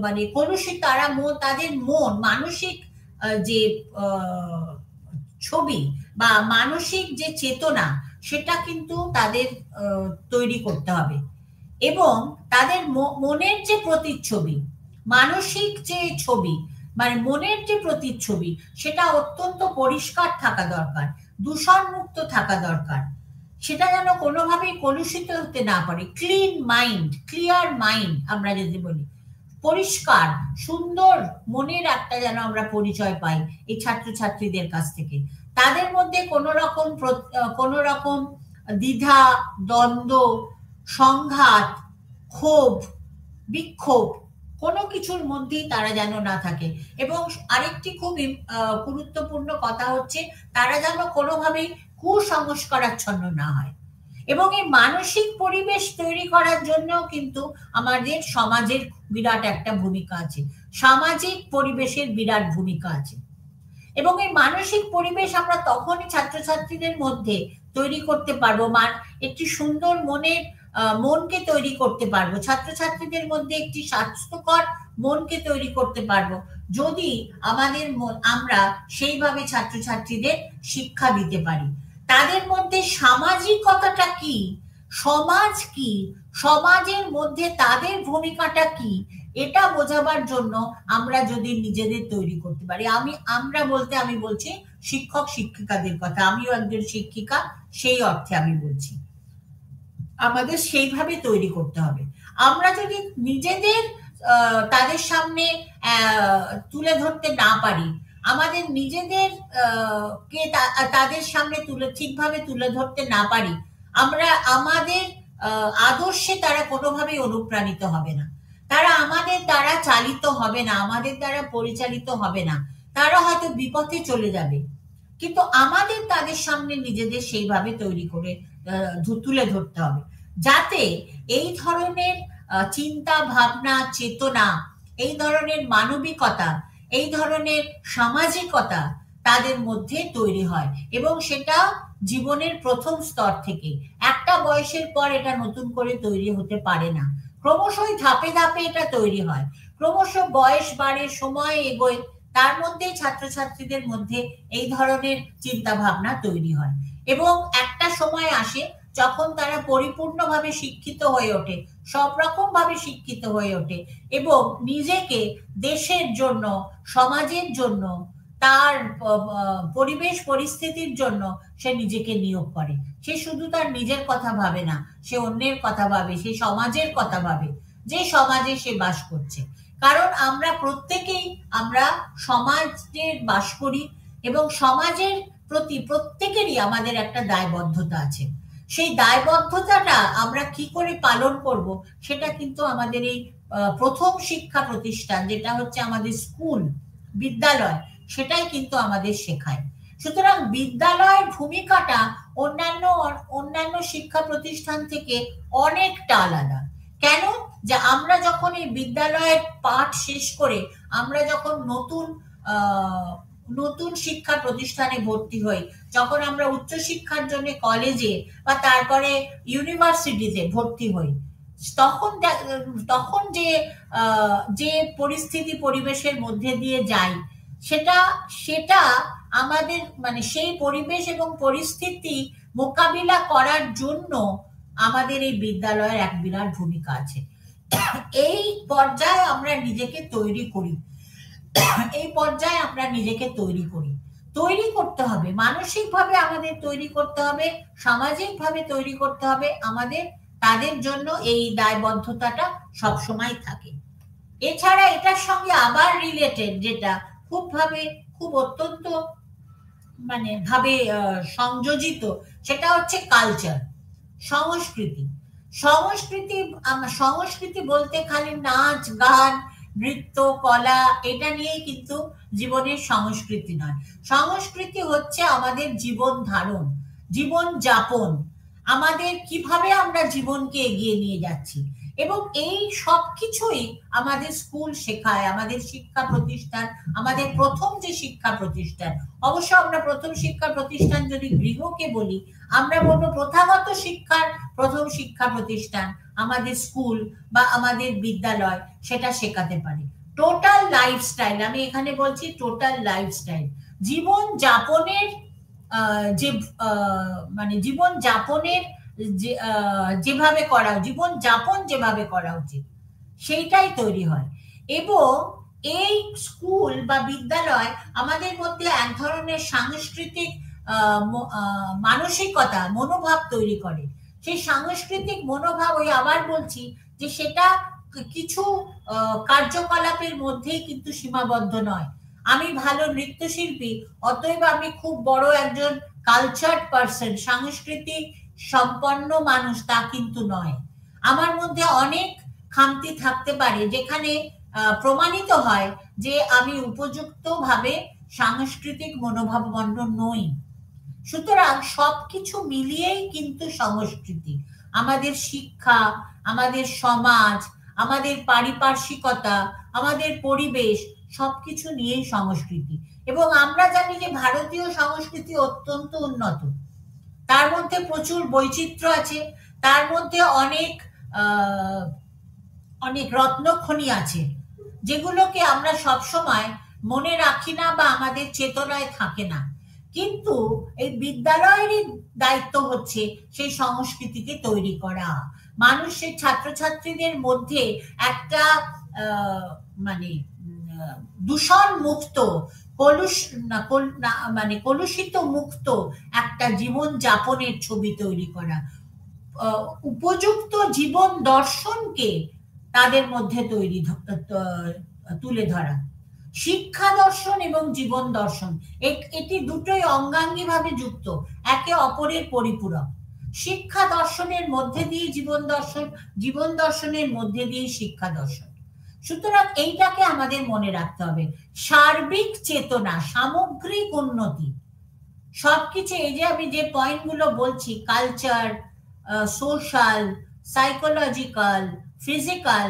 মানে কলুষিত, তাদের মন, মানসিক যে ছবি বা মানসিক যে চেতনা, সেটা কিন্তু তাদের তৈরি করতে হবে। এবং তাদের মনের যে প্রতিচ্ছবি, মানসিক যে ছবি, মানে মনের যে প্রতিচ্ছবি, সেটা অত্যন্ত পরিষ্কার থাকা দরকার, দূষণ মুক্ত থাকা দরকার। সেটা যেন কোনোভাবেই কলুষিত হতে না পারে। ক্লিন মাইন্ড, ক্লিয়ার মাইন্ড আমরা যদি বলি, পরিষ্কার সুন্দর মনের একটা যেন আমরা পরিচয় পাই এই ছাত্রছাত্রীদের কাছ থেকে। তাদের মধ্যে কোনো রকম দ্বিধা, দ্বন্দ্ব, সংঘাত, ক্ষোভ, বিক্ষোভ কোনো কিছুর মধ্যেই তারা যেন না থাকে। এবং আরেকটি খুব গুরুত্বপূর্ণ কথা হচ্ছে তারা যেন কোনোভাবেই কুসংস্কারাচ্ছন্ন না হয়। এবং এই মানসিক পরিবেশ তৈরি করার জন্য কিন্তু আমাদের সমাজের বিরাট একটা ভূমিকা আছে, সামাজিক পরিবেশের বিরাট ভূমিকা আছে। এবং এই মানসিক পরিবেশ আমরা তখনই ছাত্রছাত্রীদের মধ্যে তৈরি করতে পারবো, একটি সুন্দর মনকে তৈরি করতে পারবো, ছাত্রছাত্রীদের মধ্যে একটি স্বাস্থ্যকর মনকে তৈরি করতে পারবো যদি আমরা সেইভাবে ছাত্রছাত্রীদের শিক্ষা দিতে পারি। তাদের মধ্যে সামাজিকতাটা কি, সমাজ কি, সমাজের মধ্যে তাদের ভূমিকাটা কি, এটা বোঝাবার জন্য আমরা যদি নিজেদের তৈরি করতে পারি, আমরা বলতে আমি বলছি শিক্ষক শিক্ষিকাদের কথা, আমিও একজন শিক্ষিকা, সেই অর্থে আমি বলছি আমাদের সেইভাবে তৈরি করতে হবে। আমরা যদি নিজেদের তাদের সামনে তুলে ধরতে না পারি, আমাদের নিজেদের কে তাদের সামনে ঠিকভাবে তুলে ধরতে না পারি, আমাদের আদর্শে তারা কোনোভাবেই অনুপ্রাণিত হবে না, তারা আমাদের দ্বারা চালিত হবে না, আমাদের দ্বারা পরিচালিত হবে না, তারা হয়তো বিপথে চলে যাবে। কিন্তু আমাদের তাদের সামনে নিজেদের সেইভাবে তৈরি করে তুলে ধরতে হবে যাতে এই ধরনের চিন্তা ভাবনা, চেতনা, এই ধরনের মানবিকতা, এই ধরনের সামাজিকতা তাদের মধ্যে তৈরি হয়। এবং সেটা জীবনের প্রথম স্তর থেকে, একটা বয়সের পর এটা নতুন করে তৈরি হতে পারে না, ক্রমশই ধাপে ধাপে এটা তৈরি হয়, ক্রমশ বয়স বাড়ে, সময় এগোয়, তার মধ্যেই ছাত্রছাত্রীদের মধ্যে এই ধরনের চিন্তা ভাবনা তৈরি হয়। এবং একটা সময় আসে যখন তারা পরিপূর্ণভাবে শিক্ষিত হয়ে ওঠে, সব রকম ভাবে শিক্ষিত হয়ে ওঠে এবং নিজেকে দেশের জন্য, সমাজের জন্য, তার পরিবেশ পরিস্থিতির জন্য সে নিজেকে নিয়োগ করে। সে শুধু তার নিজের কথা ভাবে না, সে অন্যের কথা ভাবে, সে সমাজের কথা ভাবে, যে সমাজে সে বাস করছে। কারণ আমরা প্রত্যেকেই আমরা সমাজে বাস করি এবং সমাজের প্রতি প্রত্যেকেরই আমাদের একটা দায়বদ্ধতা আছে। সেই দায়বদ্ধতাটা আমরা কি করে পালন করব সেটা কিন্তু আমাদের এই প্রথম শিক্ষা প্রতিষ্ঠান, যেটা হচ্ছে আমাদের স্কুল, বিদ্যালয়, সেটাই কিন্তু আমাদের শেখায়। সুতরাং বিদ্যালয়ের ভূমিকাটা অন্যান্য শিক্ষা প্রতিষ্ঠান থেকে অনেকটা আলাদা। কেন? যে আমরা যখন এই বিদ্যালয়ের পাঠ শেষ করে আমরা যখন নতুন শিক্ষা প্রতিষ্ঠানে ভর্তি হই, যখন আমরা উচ্চশিক্ষার জন্য কলেজে বা তারপরে ইউনিভার্সিটিতে ভর্তি হই, তখন যে পরিস্থিতি পরিবেশের মধ্যে দিয়ে যাই, সেটা আমাদের সেই পরিবেশ এবং পরিস্থিতি মোকাবিলা করার জন্য আমাদের এই বিদ্যালয়ের এক বিরাট ভূমিকা আছে। এই পর্যায়ে আমরা নিজেকে তৈরি করি, তৈরি করতে হবে, মানসিকভাবে আমাদের তৈরি করতে হবে, সামাজিকভাবে তৈরি করতে হবে আমাদের, তাদের জন্য এই দায়বদ্ধতাটা সবসময় থাকে। এছাড়া এটার সঙ্গে আবার রিলেটেড, যেটা খুব অত্যন্ত ভাবে সংযোজিত, সেটা হচ্ছে কালচার, সংস্কৃতি। সংস্কৃতি বলতে খালি নাচ গান, নৃত্য, কলা, এটা নিয়েই কিন্তু জীবনের সংস্কৃতি নয়। সংস্কৃতি হচ্ছে আমাদের জীবন ধারণ, জীবন যাপন, আমাদের কিভাবে আমরা জীবনকে এগিয়ে নিয়ে যাচ্ছি। এবং এই সব কিছুই আমাদের স্কুল শেখায়, আমাদের শিক্ষা প্রতিষ্ঠান, আমাদের প্রথম যে শিক্ষা প্রতিষ্ঠান, অবশ্য আমরা প্রথম শিক্ষা প্রতিষ্ঠান যদি গৃহকে বলি, আমরা বলবো প্রথাগত শিক্ষার প্রথম শিক্ষা প্রতিষ্ঠান আমাদের স্কুল বা আমাদের বিদ্যালয়, সেটা শেখাতে পারে। টোটাল লাইফস্টাইল, আমি এখানে বলছি টোটাল লাইফস্টাইল, জীবন যাপনের জীবন যাপনের যেভাবে যেভাবে করা উচিত সেইটাই তৈরি হয়। এবং এই স্কুল বা বিদ্যালয় আমাদের মধ্যে এক ধরনের সাংস্কৃতিক মানসিকতা, মনোভাব তৈরি করে। সেই সাংস্কৃতিক মনোভাব, আবার বলছি যে সেটা কিছু কার্যকলাপের মধ্যেই কিন্তু সীমাবদ্ধ নয়। আমি ভালো নৃত্যশিল্পী, অতএব আমি খুব বড় একজন কালচার্ড পার্সন, সাংস্কৃতিক সম্পন্ন মানুষ তা কিন্তু নয়। আমার মধ্যে অনেক খামতি থাকতে পারে যেখানে প্রমাণিত হয় যে আমি উপযুক্তভাবে সাংস্কৃতিক মনোভাবাপন্ন নই। সুতরাং সবকিছু মিলিয়েই কিন্তু সংস্কৃতি, আমাদের শিক্ষা, আমাদের সমাজ, আমাদের পারিপার্শ্বিকতা, আমাদের পরিবেশ, সবকিছু নিয়েই সংস্কৃতি। এবং আমরা জানি যে ভারতীয় সংস্কৃতি অত্যন্ত উন্নত, তার মধ্যে প্রচুর বৈচিত্র্য আছে, তার মধ্যে অনেক অনেক রত্নখনি আছে, যেগুলোকে আমরা সবসময় মনে রাখি না বা আমাদের চেতনায় থাকে না। কিন্তু এই বিদ্যালয়েরই দায়িত্ব হচ্ছে সেই সংস্কৃতিকে তৈরি করা, মানুষের ছাত্রছাত্রীদের মধ্যে একটা মানে দূষণ মুক্ত, মানে কলুষিত মুক্ত একটা জীবন যাপনের ছবি তৈরি করা, উপযুক্ত জীবন দর্শনকে তাদের মধ্যে তুলে ধরা। শিক্ষা দর্শন এবং জীবন দর্শন এটি দুটোই অঙ্গাঙ্গিভাবে যুক্ত, একে অপরের পরিপূরক। শিক্ষা দর্শনের মধ্যে দিয়ে জীবন দর্শন, জীবন দর্শনের মধ্যে দিয়ে শিক্ষা দর্শন। সুতরাং এইটাকে আমাদের মনে রাখতে হবে। সার্বিক চেতনা, সামগ্রিক উন্নতি, সবকিছু, এই যে আমি যে পয়েন্টগুলো বলছি, কালচার, সোশ্যাল, সাইকোলজিক্যাল, ফিজিক্যাল,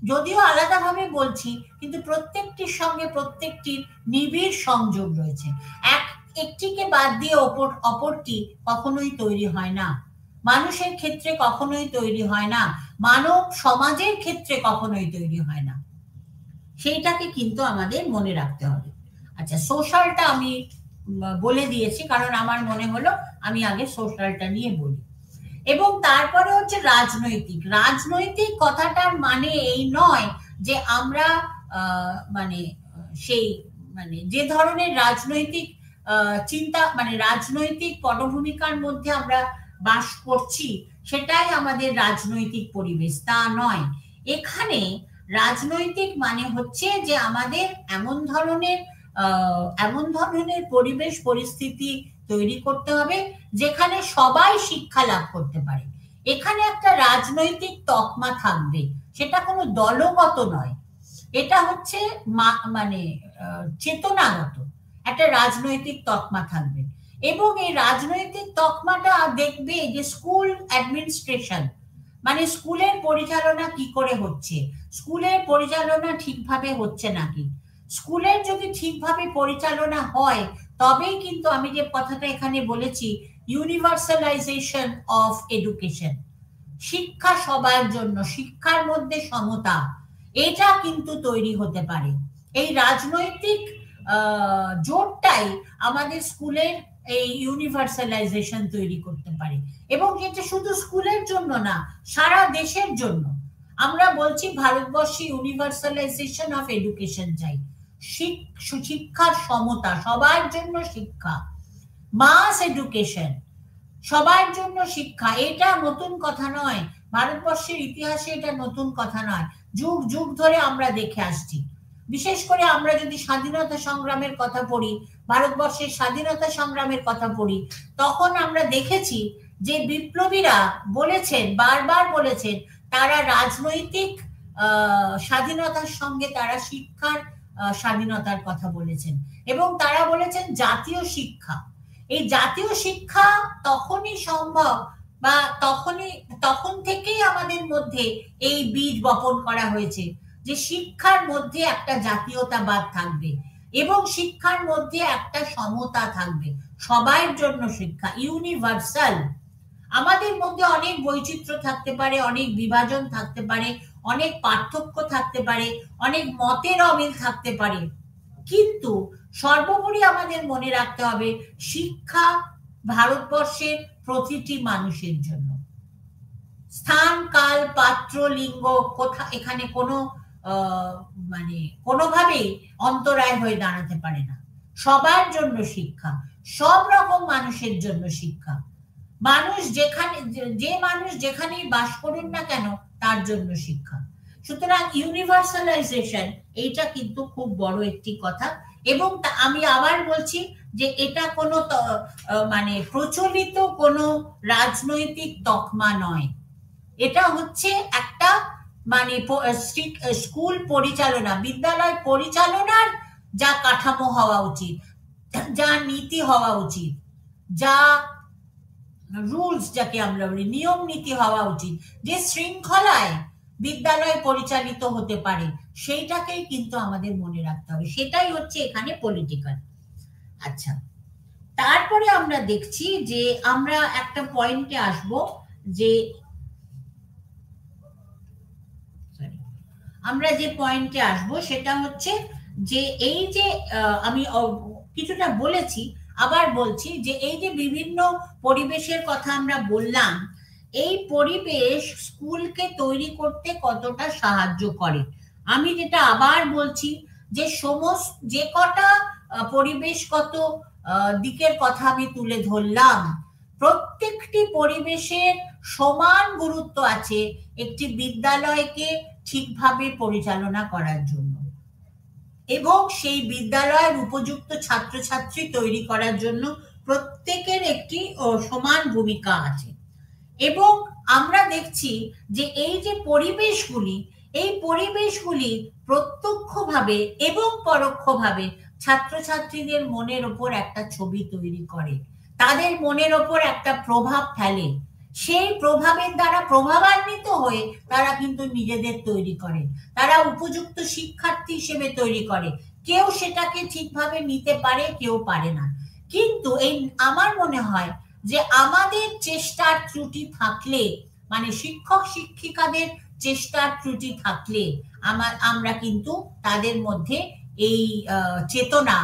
যদিও আলাদাভাবে বলছি কিন্তু প্রত্যেকটির সঙ্গে প্রত্যেকটির নিবিড় সংযোগ রয়েছে। একটিকে বাদ দিয়ে অপরটি কখনোই তৈরি হয় না, মানুষের ক্ষেত্রে কখনোই তৈরি হয় না, মানব সমাজের ক্ষেত্রে কখনোই তৈরি হয় না। সেইটাকে কিন্তু আমাদের মনে রাখতে হবে। আচ্ছা, সোশ্যালটা আমি বলে দিয়েছি কারণ আমার মনে হলো আমি আগে সোশ্যালটা নিয়ে বলি। এবং তারপরে হচ্ছে রাজনৈতিক। রাজনৈতিক কথাটার মানে এই নয় যে আমরা মানে সেই মানে যে ধরনের রাজনৈতিক চিন্তা, মানে রাজনৈতিক পটভূমিকার মধ্যে আমরা বাস করছি সেটাই আমাদের রাজনৈতিক পরিবেশ, তা নয়। এখানে রাজনৈতিক মানে হচ্ছে যে আমাদের এমন ধরনের পরিবেশ পরিস্থিতি তৈরি করতে হবে যেখানে সবাই শিক্ষা লাভ করতে পারে। এখানে একটা রাজনৈতিক তকমা থাকবে, সেটা কোনো দলগত নয়, এটা হচ্ছে মানে চেতনাগত একটা রাজনৈতিক তকমা থাকবে। এবং এই রাজনৈতিক তকমাটা দেখবে যে স্কুল অ্যাডমিনিস্ট্রেশন, মানে স্কুলের পরিচালনা কি করে হচ্ছে, স্কুলের পরিচালনা ঠিকভাবে হচ্ছে নাকি। স্কুলের যদি ঠিকভাবে পরিচালনা হয় তবেই কিন্তু আমি যে কথাটা এখানে বলেছি, ইউনিভার্সালাইজেশন অফ এডুকেশন, শিক্ষা সবার জন্য, শিক্ষার মধ্যে সমতা, এটা কিন্তু তৈরি হতে পারে। এই রাজনৈতিক জোটটাই আমাদের স্কুলের এই ইউনিভার্সালাইজেশন তৈরি করতে পারে। এবং এটা শুধু স্কুলের জন্য না, সারা দেশের জন্য। আমরা বলছি ভারতবর্ষে ইউনিভার্সালাইজেশন অফ এডুকেশন চাই, শিক্ষার সমতা, সবার জন্য শিক্ষা, মাস এডুকেশন, সবার জন্য শিক্ষা। এটা নতুন কথা নয়, ভারতবর্ষের ইতিহাসে এটা নতুন কথা নয়, যুগ যুগ ধরে আমরা দেখে আসছি। বিশেষ করে আমরা যদি স্বাধীনতা সংগ্রামের কথা পড়ি, ভারতবর্ষের স্বাধীনতা সংগ্রামের কথা পড়ি, তখন আমরা দেখেছি যে বিপ্লবীরা বলেছেন, বারবার বলেছেন, তারা রাজনৈতিক স্বাধীনতার সঙ্গে তারা শিক্ষার স্বাধীনতার কথা বলেছেন। এবং তারা বলেছেন জাতীয় শিক্ষা। এই জাতীয় শিক্ষা তখনই সম্ভব বা তখন থেকেই আমাদের মধ্যে এই বীজ বপন করা হয়েছে যে শিক্ষার মধ্যে একটা জাতীয়তাবাদ থাকবে এবং শিক্ষার মধ্যে একটা সমতা থাকবে, সবার জন্য শিক্ষা, ইউনিভার্সাল। আমাদের মধ্যে অনেক বৈচিত্র্য থাকতে পারে, অনেক বিভাজন থাকতে পারে, অনেক পার্থক্য থাকতে পারে, অনেক মতের অমিল থাকতে পারে, কিন্তু সর্বোপরি আমাদের মনে রাখতে হবে শিক্ষা ভারতবর্ষের প্রতিটি মানুষের জন্য। স্থান, কাল, পাত্র, লিঙ্গ এখানে কোনো মানে কোনোভাবেই অন্তরায় হয়ে দাঁড়াতে পারে না। সবার জন্য শিক্ষা, সব রকম মানুষের জন্য শিক্ষা। মানুষ যেখানেই বাস করুন না কেন তার জন্য শিক্ষা। সুতরাং ইউনিভার্সালাইজেশন এইটা কিন্তু খুব বড় একটি কথা, এবং আমি আবার বলছি যে এটা কোনো মানে প্রচলিত কোনো রাজনৈতিক তকমা নয়, এটা হচ্ছে একটা মানে স্কুল পরিচালনা, বিদ্যালয় পরিচালনার যা কাঠামো হওয়া উচিত, যা নীতি হওয়া উচিত, যা রুলস যাকে আমরা বলি, নিয়ম নীতি হওয়া উচিত, যে শৃঙ্খলায় বিদ্যালয় পরিচালিত হতে পারে, সেইটাকেই কিন্তু আমাদের মনে রাখতে হবে। সেটাই হচ্ছে এখানে পলিটিক্যাল। আচ্ছা, তারপরে আমরা দেখছি যে আমরা একটা পয়েন্টে আসব, যে আমরা যে পয়েন্টে আসব সেটা হচ্ছে যে এই যে আমি কিছুটা বলেছি, আবার বলছি যে এই যে বিভিন্ন পরিবেশের কথা আমরা বললাম, এই পরিবেশ স্কুলকে তৈরি করতে কতটা সাহায্য করে। আমি যেটা আবার বলছি যে সমস্ত যে কটা পরিবেশগত দিকের কথা আমি তুলে ধরলাম, প্রত্যেকটি পরিবেশের সমান গুরুত্ব আছে একটি বিদ্যালয়কে ঠিকভাবে পরিচালনা করার জন্য, এবং সেই বিদ্যালয়ের উপযুক্ত ছাত্রছাত্রী তৈরি করার জন্য প্রত্যেকের একটি সমান ভূমিকা আছে। এবং আমরা দেখছি যে এই যে পরিবেশগুলি, এই পরিবেশগুলি প্রত্যক্ষভাবে এবং পরোক্ষভাবে ছাত্রছাত্রীদের মনের ওপর একটা ছবি তৈরি করে, তাদের মনের ওপর একটা প্রভাব ফেলে। সেই প্রভাবের দ্বারা প্রভাবান্বিত হয়ে তারা কিন্তু নিজেদের তৈরি করে, তারা উপযুক্ত শিক্ষার্থী হিসেবে তৈরি করে। কেউ সেটাকে ঠিকভাবে নিতে পারে, কেউ পারে না। কিন্তু এই আমার মনে হয় যে আমাদের চেষ্টার ত্রুটি থাকলে, মানে শিক্ষক শিক্ষিকাদের চেষ্টার ত্রুটি থাকলে আমরা কিন্তু তাদের মধ্যে এই চেতনা,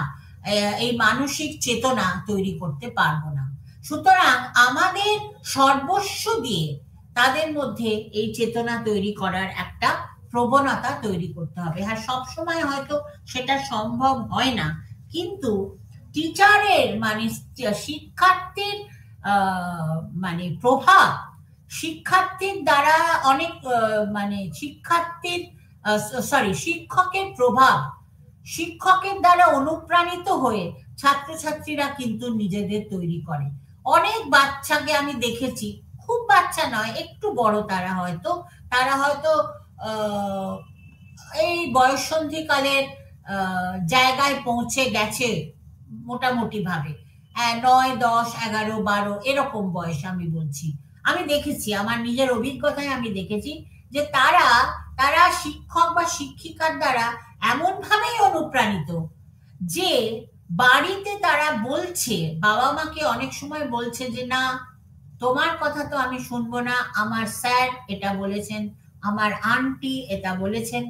এই মানসিক চেতনা তৈরি করতে পারবো না। সুতরাং আমাদের সর্বস্ব দিয়ে তাদের মধ্যে এই চেতনা তৈরি করার একটা প্রবণতা তৈরি করতে হবে। হ্যাঁ, সবসময় হয়তো সেটা সম্ভব হয় না, কিন্তু টিচারের মানে শিক্ষার্থীর মানে প্রভাব, শিক্ষার্থীর দ্বারা অনেক মানে শিক্ষকের প্রভাব, শিক্ষকের দ্বারা অনুপ্রাণিত হয়ে ছাত্রছাত্রীরা কিন্তু নিজেদের তৈরি করে। অনেক বাচ্চাকে আমি দেখেছি, খুব বাচ্চা নয়, একটু বড়, তারা হয়তো এই বয়ঃসন্ধিকালের জায়গায় পৌঁছে গেছে মোটামুটি ভাবে, 9, 10, 11, 12 এরকম বয়স আমি বলছি। আমি দেখেছি, আমার নিজের অভিজ্ঞতায় আমি দেখেছি যে তারা শিক্ষক বা শিক্ষিকার দ্বারা এমন ভাবেই অনুপ্রাণিত যে বাড়িতে তারা বলছে, বাবা মাকে অনেক সময় বলছে যে না, তোমার কথা তো আমি শুনবো না, আমার স্যার এটা বলেছেন, আমার আন্টি এটা বলেছেন।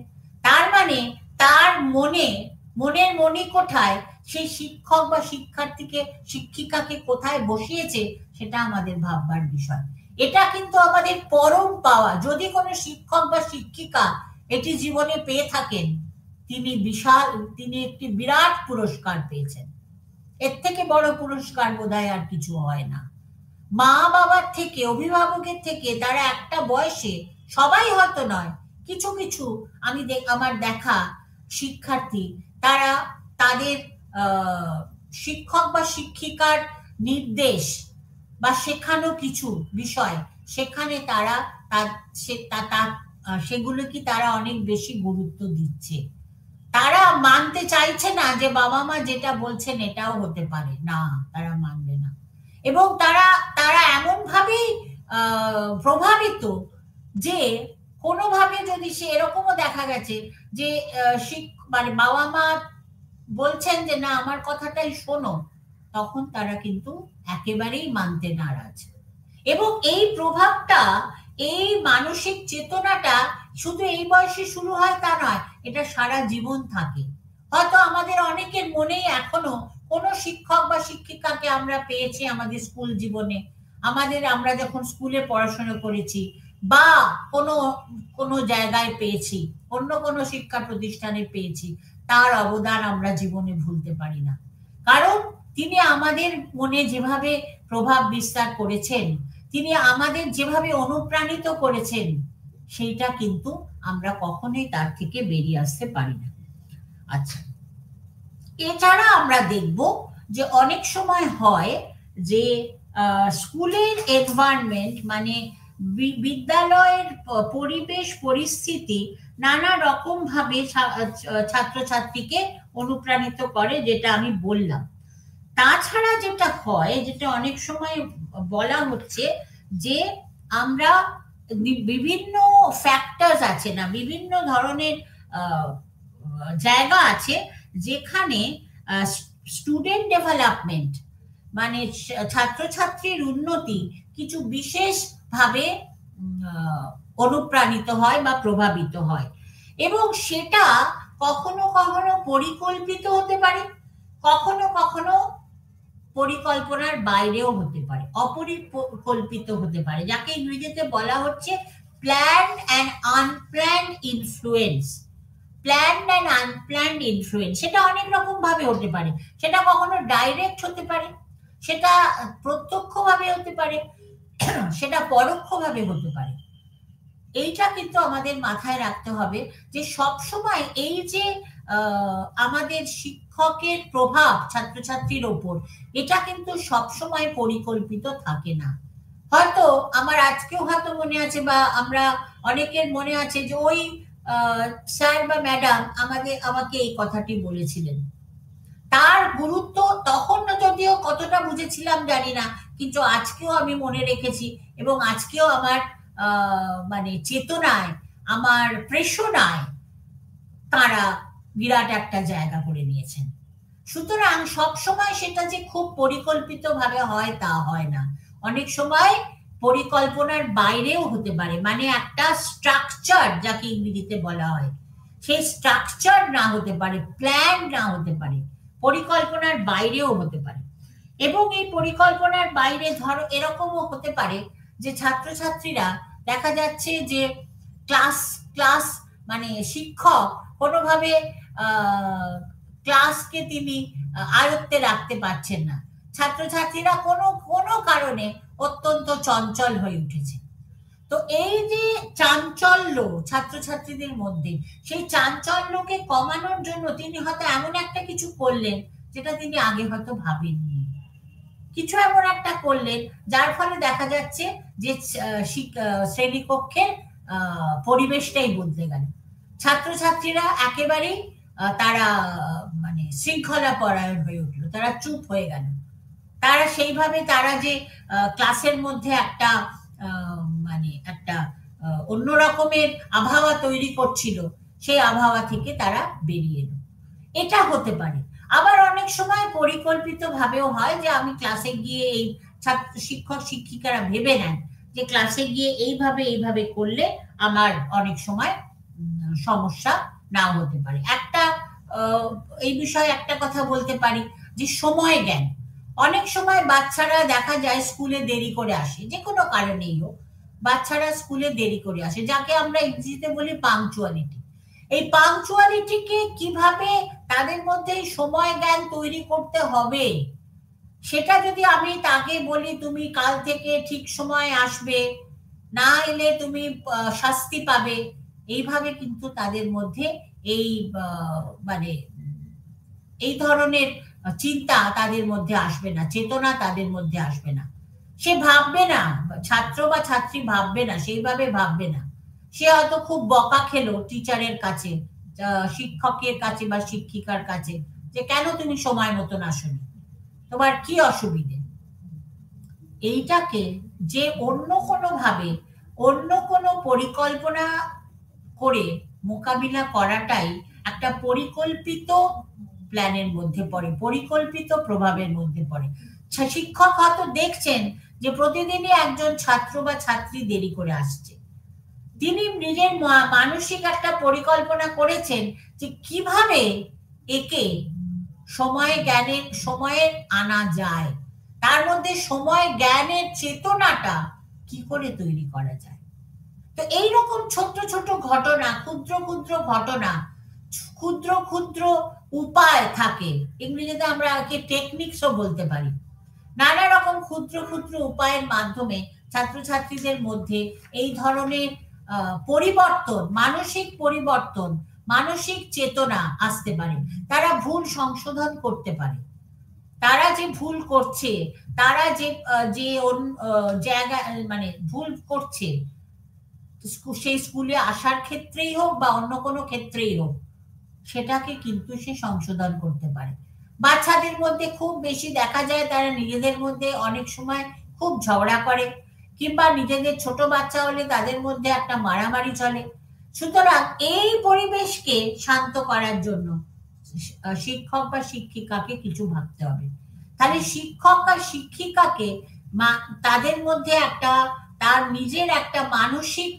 তার মানে তার মনের মণিকোঠায় সেই শিক্ষক বা শিক্ষিকাকে কোথায় বসিয়েছে সেটা আমাদের ভাববার বিষয়। এটা কিন্তু আমাদের পরম পাওয়া। যদি কোনো শিক্ষক বা শিক্ষিকা এটি জীবনে পেয়ে থাকেন, তিনি একটি বিরাট পুরস্কার পেয়েছেন। এর থেকে বড় পুরস্কার বোধহয় আর কিছু হয় না। মা বাবার থেকে, অভিভাবকের থেকে তারা একটা বয়সে, সবাই হয়তো নয়, কিছু কিছু আমার দেখা শিক্ষার্থী, তারা তাদের শিক্ষক বা শিক্ষিকার নির্দেশ বা শেখানো কিছু বিষয়, সেখানে তারা সেগুলোকে তারা অনেক বেশি গুরুত্ব দিচ্ছে। তারা মানতে চাইছে না যে বাবা মা যেটা বলছেন এটাও হতে পারে না, তারা মানবে না। এবং তারা এমন ভাবেই প্রভাবিত যে কোনোভাবে যদি সে এরকমও দেখা গেছে যে মানে বাবা মা বলছেন যে না, আমার কথাটাই শোনো, তখন তারা কিন্তু একেবারেই মানতে নারাজ। এবং এই প্রভাবটা, এই মানসিক চেতনাটা শুধু এই বয়সে শুরু হয় তা নয়, এটা সারা জীবন থাকে। হয়তো আমাদের অনেকের মনেই এখনো কোনো শিক্ষক বা শিক্ষিকাকে আমরা পেয়েছি আমাদের স্কুল জীবনে, আমরা যখন স্কুলে পড়াশোনা করেছি, বা কোনো জায়গায় পেয়েছি, অন্য কোনো শিক্ষা প্রতিষ্ঠানে পেয়েছি, তার অবদান আমরা জীবনে ভুলতে পারি না। কারণ তিনি আমাদের মনে যেভাবে প্রভাব বিস্তার করেছেন, তিনি আমাদের যেভাবে অনুপ্রাণিত করেছেন, সেইটা কিন্তু আমরা কখনোই তার থেকে বেরিয়ে আসতে পারি না। আচ্ছা, এছাড়া আমরা দেখব যে অনেক সময় হয় যে স্কুলের এনভায়রনমেন্ট মানে বিদ্যালয়ের পরিবেশ পরিস্থিতি নানা রকম ভাবে ছাত্রছাত্রীকে অনুপ্রাণিত করে, যেটা আমি বললাম। তাছাড়া যেটা হয়, যেটা অনেক সময় বলা হচ্ছে যে আমরা বিভিন্ন ফ্যাক্টরস আছে না, বিভিন্ন ধরনের জায়গা আছে যেখানে স্টুডেন্ট ডেভেলপমেন্ট মানে ছাত্রছাত্রীর উন্নতি কিছু বিশেষ ভাবে অনুপ্রাণিত হয় বা প্রভাবিত হয়, এবং সেটা কখনো কখনো পরিকল্পিত হতে পারে, কখনো কখনো পরিকল্পনার বাইরেও হতে পারে, অপরিকল্পিত হতে পারে, যাকে ইংরেজিতে বলা হচ্ছে planned and unplanned influence. Planned and unplanned influence সেটা অনেক রকম ভাবে হতে পারে। সেটা কখনো ডাইরেক্ট হতে পারে, সেটা প্রত্যক্ষভাবে হতে পারে, সেটা পরোক্ষভাবে হতে পারে। এইটা কিন্তু আমাদের মাথায় রাখতে হবে যে সবসময় এই যে আমাদের শিক্ষকের প্রভাব ছাত্রছাত্রীর ওপর, এটা কিন্তু সবসময় পরিকল্পিত থাকে না। হয়তো আমার আজকেও হয়তো মনে আছে, বা আমরা অনেকের মনে আছে যে ওই স্যার বা ম্যাডাম আমাকে এই কথাটি বলেছিলেন। তার গুরুত্ব তখন যদিও কতটা বুঝেছিলাম জানি না, কিন্তু আজকেও আমি মনে রেখেছি, এবং আজকেও আমার মানে চেতনায়, আমার প্রেষণায় তারা বিরাট একটা জায়গা করে নিয়েছেন। সুতরাং সবসময় সেটা যে খুব পরিকল্পিত ভাবে হয় তা হয় না, অনেক সময় পরিকল্পনার বাইরেও হতে পারে, মানে একটা স্ট্রাকচার যাকে ইংরেজিতে বলা হয়, সেই স্ট্রাকচার না হতে পারে, প্ল্যান না হতে পারে, পরিকল্পনার বাইরেও হতে পারে। এবং এই পরিকল্পনার বাইরে ধরো এরকমও হতে পারে যে ছাত্রছাত্রীরা দেখা যাচ্ছে যে ক্লাস ক্লাস মানে শিক্ষক কোনোভাবে ক্লাসকে তিনি আয়ত্তে রাখতে পারছেন না, ছাত্রছাত্রীরা কোনো কোনো কারণে অত্যন্ত চঞ্চল হয়ে উঠেছে। তো এই যে চাঞ্চল্য ছাত্রছাত্রীদের মধ্যে, সেই চাঞ্চল্যকে কমানোর জন্য তিনি হয়তো এমন একটা কিছু করলেন যেটা তিনি আগে হয়তো ভাবেননি, কিছু এমন একটা করলেন যার ফলে দেখা যাচ্ছে যে শ্রেণীকক্ষের পরিবেশটাই বদলে গেল। ছাত্রছাত্রীরা একেবারেই তারা মানে শৃঙ্খলা পরায়ণ হয়ে উঠলো, তারা চুপ হয়ে গেল, তারা সেইভাবে তারা যে ক্লাসের মধ্যে একটা মানে একটা অন্য রকমের আবহাওয়া তৈরি করছিল, সেই আবহাওয়া থেকে তারা বেরিয়ে এলো। এটা হতে পারে। আবার অনেক সময় পরিকল্পিত ভাবেও হয় যে আমি ক্লাসে গিয়ে এই ছাত্র শিক্ষক শিক্ষিকারা ভেবে নেন যে ক্লাসে গিয়ে এইভাবে করলে আমার অনেক সময় সমস্যা নাও হতে পারে। একটা এই বিষয়ে একটা কথা বলতে পারি যে সময় জ্ঞান। অনেক সময় বাচ্চারা দেখা যায় স্কুলে দেরি করে আসে, যে কোনো কারণেই হোক বাচ্চারা স্কুলে দেরি করে আসে, যাকে আমরা ইংরেজিতে বলি পাংচুয়ালিটি। এই পাংচুয়ালিটিকে কিভাবে তাদের মধ্যে সময় জ্ঞান তৈরি করতে হবে, সেটা যদি আমি তাকে বলি তুমি কাল থেকে ঠিক সময় আসবে, না এলে তুমি শাস্তি পাবে, এইভাবে কিন্তু তাদের মধ্যে এই মানে এই ধরনের চিন্তা তাদের মধ্যে আসবে না, চেতনা তাদের মধ্যে আসবে না। সে ভাববে না, ছাত্র বা ছাত্রী ভাববে না, সেইভাবে ভাববে না। সে হয়তো খুব বকা খেলো টিচারের কাছে, শিক্ষকের কাছে বা শিক্ষিকার কাছে, যে কেন তুমি সময় মতন আসোনি, তোমার কি অসুবিধে। এইটাকে যে অন্য কোনো ভাবে, অন্য কোনো পরিকল্পনা করে মোকাবিলা করাটাই একটা পরিকল্পিত প্ল্যানের মধ্যে পড়ে, পরিকল্পিত প্রভাবের মধ্যে পড়ে। শিক্ষক হয়তো দেখছেন যে প্রতিদিনই একজন ছাত্র বা ছাত্রী দেরি করে আসছে, তিনি নিজের মানসিক একটা পরিকল্পনা করেছেন যে কিভাবে একে সময়ে আনা যায়, তার মধ্যে সময় জ্ঞানের চেতনাটা কি করে তৈরি করা যায়। তো এইরকম ছোট ছোট ঘটনা, ক্ষুদ্র ক্ষুদ্র ঘটনা, ক্ষুদ্র ক্ষুদ্র উপায় থাকে, ইংরেজিতে আমরা একে টেকনিক্সও বলতে পারি। নানা রকম ক্ষুদ্র ক্ষুদ্র উপায়ের মাধ্যমে ছাত্রছাত্রীদের মধ্যে এই ধরনের পরিবর্তন, মানসিক পরিবর্তন, মানসিক চেতনা আসতে পারে, তারা ভুল সংশোধন করতে পারে, তারা যে ভুল করছে, তারা যে যে জায়গা মানে ভুল করছে সেই স্কুলে আসার ক্ষেত্রেই হোক বা অন্য কোনো ক্ষেত্রেই হোক, সেটাকে কিন্তু সে সংশোধন করতে পারে। বাচ্চাদের মধ্যে খুব বেশি দেখা যায় তারা নিজেদের মধ্যে অনেক সময় খুব ঝগড়া করে, কিংবা নিজেদের ছোট বাচ্চা হলে তাদের মধ্যে একটা মারামারি চলে। সুতরাং এই পরিবেশকে শান্ত করার জন্য শিক্ষক বা শিক্ষিকাকে কিছু ভাবতে হবে। তাহলে শিক্ষক আর শিক্ষিকাকে তাদের মধ্যে একটা তার নিজের একটা মানসিক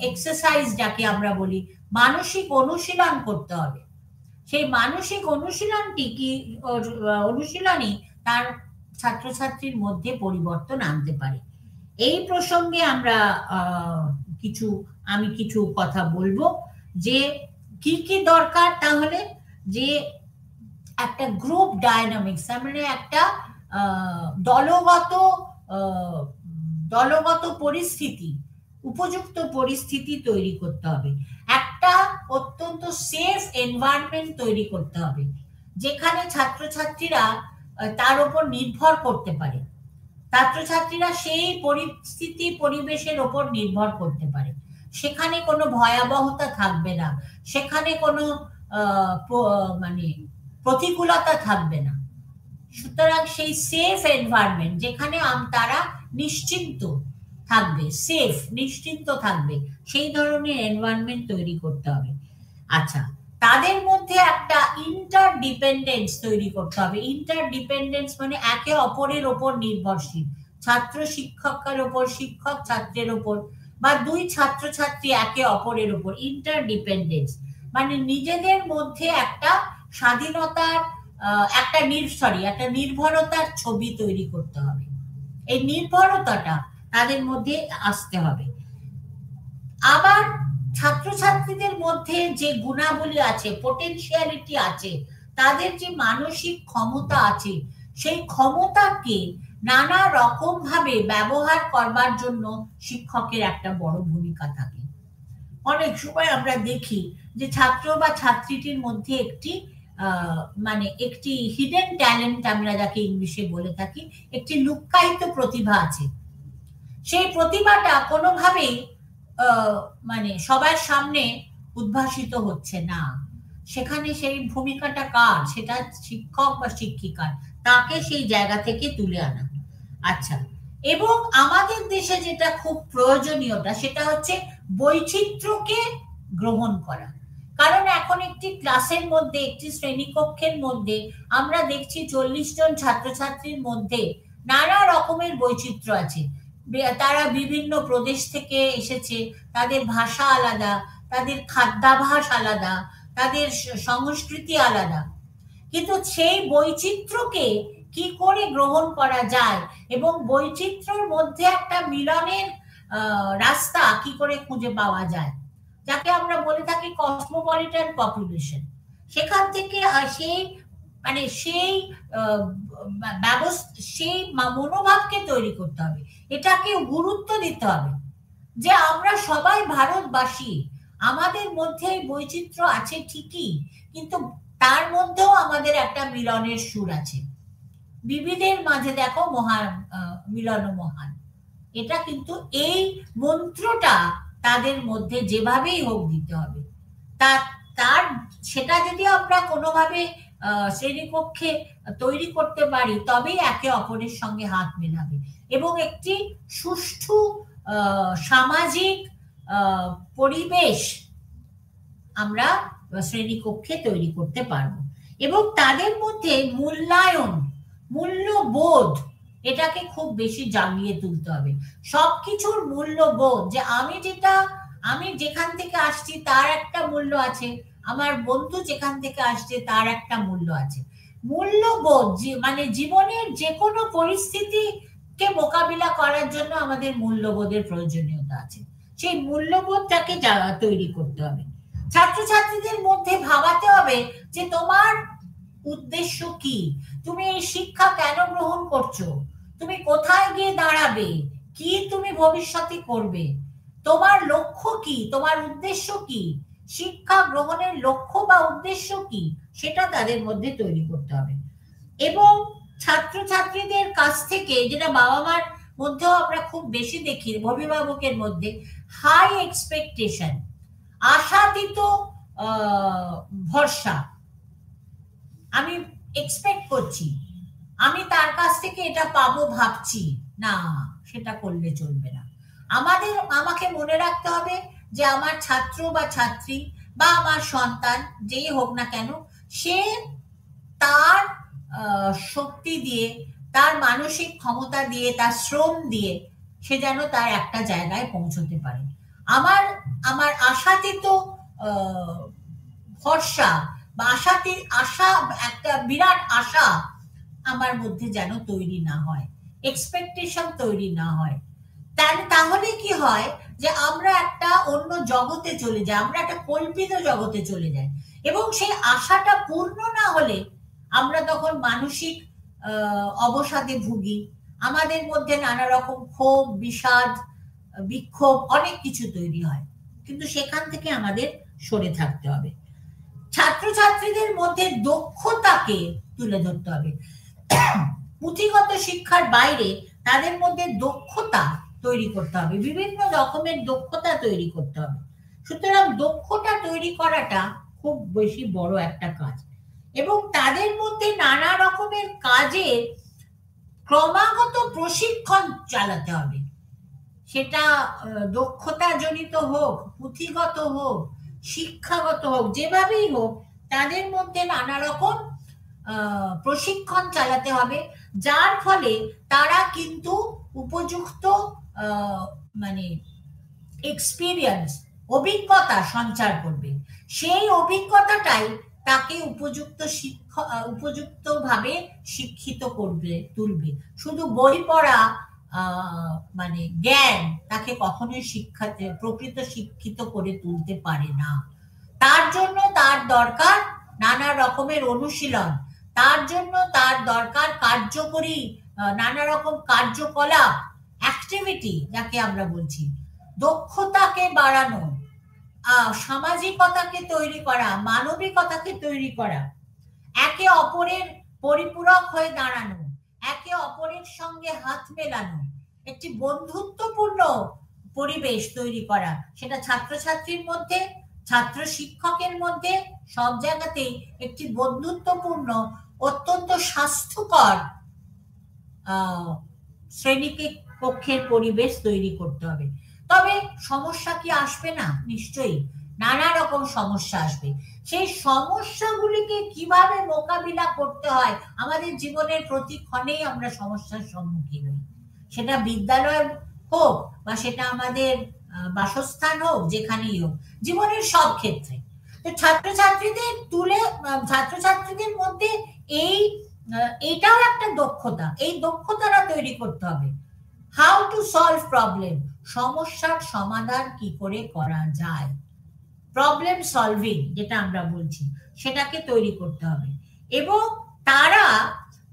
এক্সারসাইজ, যাকে আমরা বলি মানসিক অনুশীলন করতে হবে। সেই মানসিক অনুশীলনটি কি অনুশীলনই তার ছাত্রছাত্রীর মধ্যে পরিবর্তন আনতে পারে। এই প্রসঙ্গে আমরা আমি কিছু কথা বলবো যে কি কি দরকার। তাহলে যে একটা গ্রুপ ডায়নামিক্স, মানে একটা দলগত পরিস্থিতি, উপযুক্ত পরিস্থিতি তৈরি করতে হবে। একটা অত্যন্ত সেফ এনভায়রনমেন্ট তৈরি করতে হবে, যেখানে ছাত্রছাত্রীরা তার উপর নির্ভর করতে পারে, ছাত্রছাত্রীরা সেই পরিস্থিতি পরিবেশের ওপর নির্ভর করতে পারে। সেখানে কোনো ভয়াবহতা থাকবে না, সেখানে কোনো মানে প্রতিকূলতা থাকবে না। সুতরাং সেই সেফ এনভায়রনমেন্ট, যেখানে তারা নিশ্চিন্ত থাকবে, সেফ নিশ্চিন্ত থাকবে, সেই ধরনের এনভায়রনমেন্ট তৈরি করতে হবে। আচ্ছা, তাদের মধ্যে একটা ইন্টারডিপেন্ডেন্স তৈরি করতে হবে। ইন্টারডিপেন্ডেন্স মানে একে অপরের ওপর নির্ভরশীল, ছাত্র শিক্ষকের ওপর, শিক্ষক ছাত্রের ওপর, বা দুই ছাত্রছাত্রী একে অপরের ওপর। ইন্টারডিপেন্ডেন্স মানে নিজেদের মধ্যে একটা স্বাধীনতার একটা নির্ভরতার ছবি তৈরি করতে হবে। এই নির্ভরতাটা তাদের মধ্যে আসতে হবে। আবার ছাত্রছাত্রীদের মধ্যে যে গুণাবলী আছে, পোটেনশিয়ালিটি আছে, তাদের যে মানসিক ক্ষমতা আছে, সেই ক্ষমতাকে নানা রকম ভাবে ব্যবহার করবার জন্য শিক্ষকের একটা বড় ভূমিকা থাকে। অনেক সময় আমরা দেখি যে ছাত্র বা ছাত্রীটির মধ্যে একটি মানে একটি হিডেন ট্যালেন্ট, আমরা যাকে ইংলিশে বলে থাকি, একটি লুক্কায়িত প্রতিভা আছে। সেই প্রতিভাটা কোনোভাবেই মানে সবার সামনে উদ্ভাসিত হচ্ছে না। সেখানে সেই ভূমিকাটা কার? সেটা শিক্ষক বা শিক্ষিকার, তাকে সেই জায়গা থেকে তুলে আনা। আচ্ছা, এবং আমাদের দেশে যেটা খুব প্রয়োজনীয়তা, সেটা হচ্ছে বৈচিত্র্যকে গ্রহণ করা। কারণ এখন একটি ক্লাসের মধ্যে, একটি শ্রেণীকক্ষের মধ্যে আমরা দেখছি 40 জন ছাত্রছাত্রীর মধ্যে নানা রকমের বৈচিত্র্য আছে। তারা বিভিন্ন প্রদেশ থেকে এসেছে, তাদের ভাষা আলাদা, তাদের খাদ্যাভ্যাস আলাদা, তাদের সংস্কৃতি আলাদা। কিন্তু সেই বৈচিত্র্যকে কি করে গ্রহণ করা যায় এবং বৈচিত্র্যের মধ্যে একটা মিলনের রাস্তা কি করে খুঁজে পাওয়া যায়, যাকে আমরা বলে থাকি কসমোপলিটন পপুলেশন। সেখান থেকে সেই মানে সেই সেই মনোভাবকে তৈরি করতে হবে, এটাকে গুরুত্ব দিতে হবে যে আমরা সবাই ভারতবাসী, আমাদের মধ্যে বৈচিত্র্য আছে ঠিকই, কিন্তু তার মধ্যেও আমাদের একটা মিলনের সুর আছে। বিবিধের মাঝে দেখো মহান মিলন মহান। এটা কিন্তু এই মন্ত্রটা তাদের মধ্যে যেভাবেই হোক দিতে হবে। তার সেটা যদি আমরা কোনোভাবে শ্রেণীকক্ষে তৈরি করতে পারি, তবেই একে অপরের সঙ্গে হাত মেলাবে এবং একটি সুষ্ঠু সামাজিক পরিবেশ আমরা শ্রেণীকক্ষে তৈরি করতে পারবো। এবং তাদের মধ্যে মূল্যবোধ, এটাকে খুব বেশি জাগিয়ে তুলতে হবে। সবকিছুর মূল্যবোধ, যে আমি যেখান থেকে আসছি তার একটা মূল্য আছে, আমার বন্ধু যেখান থেকে আসছে তার একটা মূল্য আছে। মূল্যবোধ মানে জীবনের যে কোনো পরিস্থিতিকে মোকাবিলা করার জন্য আমাদের মূল্যবোধের প্রয়োজনীয়তা আছে। সেই মূল্যবোধটাকে তৈরি করতে হবে। ছাত্রছাত্রীদের মধ্যে ভাবাতে হবে যে তোমার উদ্দেশ্য কি, তুমি এই শিক্ষা কেন গ্রহণ করছো, তুমি কোথায় গিয়ে দাঁড়াবে, কি তুমি ভবিষ্যতে করবে, তোমার লক্ষ্য কি, তোমার উদ্দেশ্য কি, শিক্ষা গ্রহণের লক্ষ্য বা উদ্দেশ্য কি সেটা তাদের মধ্যে তৈরি করতে হবে। এবং ছাত্রছাত্রীদের কাছ থেকে, যেটা বাবা মার মধ্যেও আমরা খুব বেশি দেখি, অভিভাবকের মধ্যে হাই এক্সপেকটেশন, আশাতীত ভরসা। আমি এক্সপেক্ট করছি, আমি তার কাছ থেকে এটা পাবো ভাবছি, না, সেটা করলে চলবে না। আমাকে মনে রাখতে হবে যে আমার ছাত্র বা ছাত্রী বা আমার সন্তান যেই হোক না কেন, সে তার শক্তি দিয়ে, তার মানসিক ক্ষমতা দিয়ে, তার শ্রম দিয়ে সে যেন তার একটা জায়গায় পৌঁছতে পারে। আমার আশাতীত ভরসা বা আশা, একটা বিরাট আশা আমার মধ্যে যেন তৈরি না হয়, এক্সপেকটেশন তৈরি না হয়। তাহলে কি হয় যে আমরা একটা অন্য জগতে চলে যাই, আমরা একটা কল্পিত জগতে চলে যাই, এবং সেই আশাটা পূর্ণ না হলে আমরা তখন মানসিক অবসাদে ভুগি। আমাদের মধ্যে নানা রকম ক্ষোভ, বিষাদ, বিক্ষোভ, অনেক কিছু তৈরি হয়। কিন্তু সেখান থেকে আমাদের সরে থাকতে হবে। ছাত্রছাত্রীদের মধ্যে দক্ষতাকে তুলে ধরতে হবে। পুঁথিগত শিক্ষার বাইরে তাদের মধ্যে দক্ষতা তৈরি করতে হবে, বিভিন্ন রকমের দক্ষতা তৈরি করতে হবে। সুতরাং দক্ষতা তৈরি করাটা খুব বেশি বড় একটা কাজ, এবং তাদের মধ্যে নানা রকমের কাজে ক্রমাগত প্রশিক্ষণ চালাতে হবে। সেটা দক্ষতা জনিত হোক, পুঁথিগত হোক, শিক্ষাগত হোক, যেভাবেই হোক, তাদের মধ্যে নানা রকম প্রশিক্ষণ চালাতে হবে, যার ফলে তারা কিন্তু উপযুক্ত মানে এক্সপিরিয়েন্স, অভিজ্ঞতা সঞ্চার করবে। সেই অভিজ্ঞতাটাই তাকে উপযুক্তভাবে শিক্ষিত তুলবে। শুধু বই পড়া মানে জ্ঞান তাকে কখনোই প্রকৃত শিক্ষিত করে তুলতে পারে না। তার জন্য তার দরকার নানা রকমের অনুশীলন, তার জন্য তার দরকার কার্যকরী নানা রকম কার্যকলাপ, অ্যাক্টিভিটি যাকে আমরা বলছি। দক্ষতাকে বাড়ানো, সামাজিকতাকে তৈরি করা, মানবিকতাকে তৈরি করা, একে অপরের পরিপূরক হয়ে দাঁড়ানো, একে অপরের সঙ্গে হাত মেলানো, একটি বন্ধুত্বপূর্ণ পরিবেশ তৈরি করা, সেটা ছাত্রছাত্রীর মধ্যে, ছাত্র শিক্ষকের মধ্যে, সব জায়গাতেই একটি বন্ধুত্বপূর্ণ, অত্যন্ত স্বাস্থ্যকর শ্রেণীকে কক্ষের পরিবেশ তৈরি করতে হবে। তবে সমস্যা কি আসবে না? নিশ্চয়ই নানা রকম সমস্যা আসবে। সেই সমস্যাগুলিকে কিভাবে মোকাবিলা করতে হয়, আমাদের জীবনের প্রতি ক্ষণেই আমরা সমস্যার সম্মুখীন হই। সেটা বিদ্যালয় হোক বা সেটা আমাদের বাসস্থান হোক, যেখানেই হোক, জীবনের সব ক্ষেত্রে। তো ছাত্রছাত্রীদের মধ্যে এইটাও একটা দক্ষতা, এই দক্ষতাটা তৈরি করতে হবে। হাউ টু সলভ প্রবলেম, সমস্যার সমাধান কি করে করা যায়, প্রবলেম সলভিং যেটা আমরা বলছি, সেটাকে তৈরি করতে হবে। এবং তারা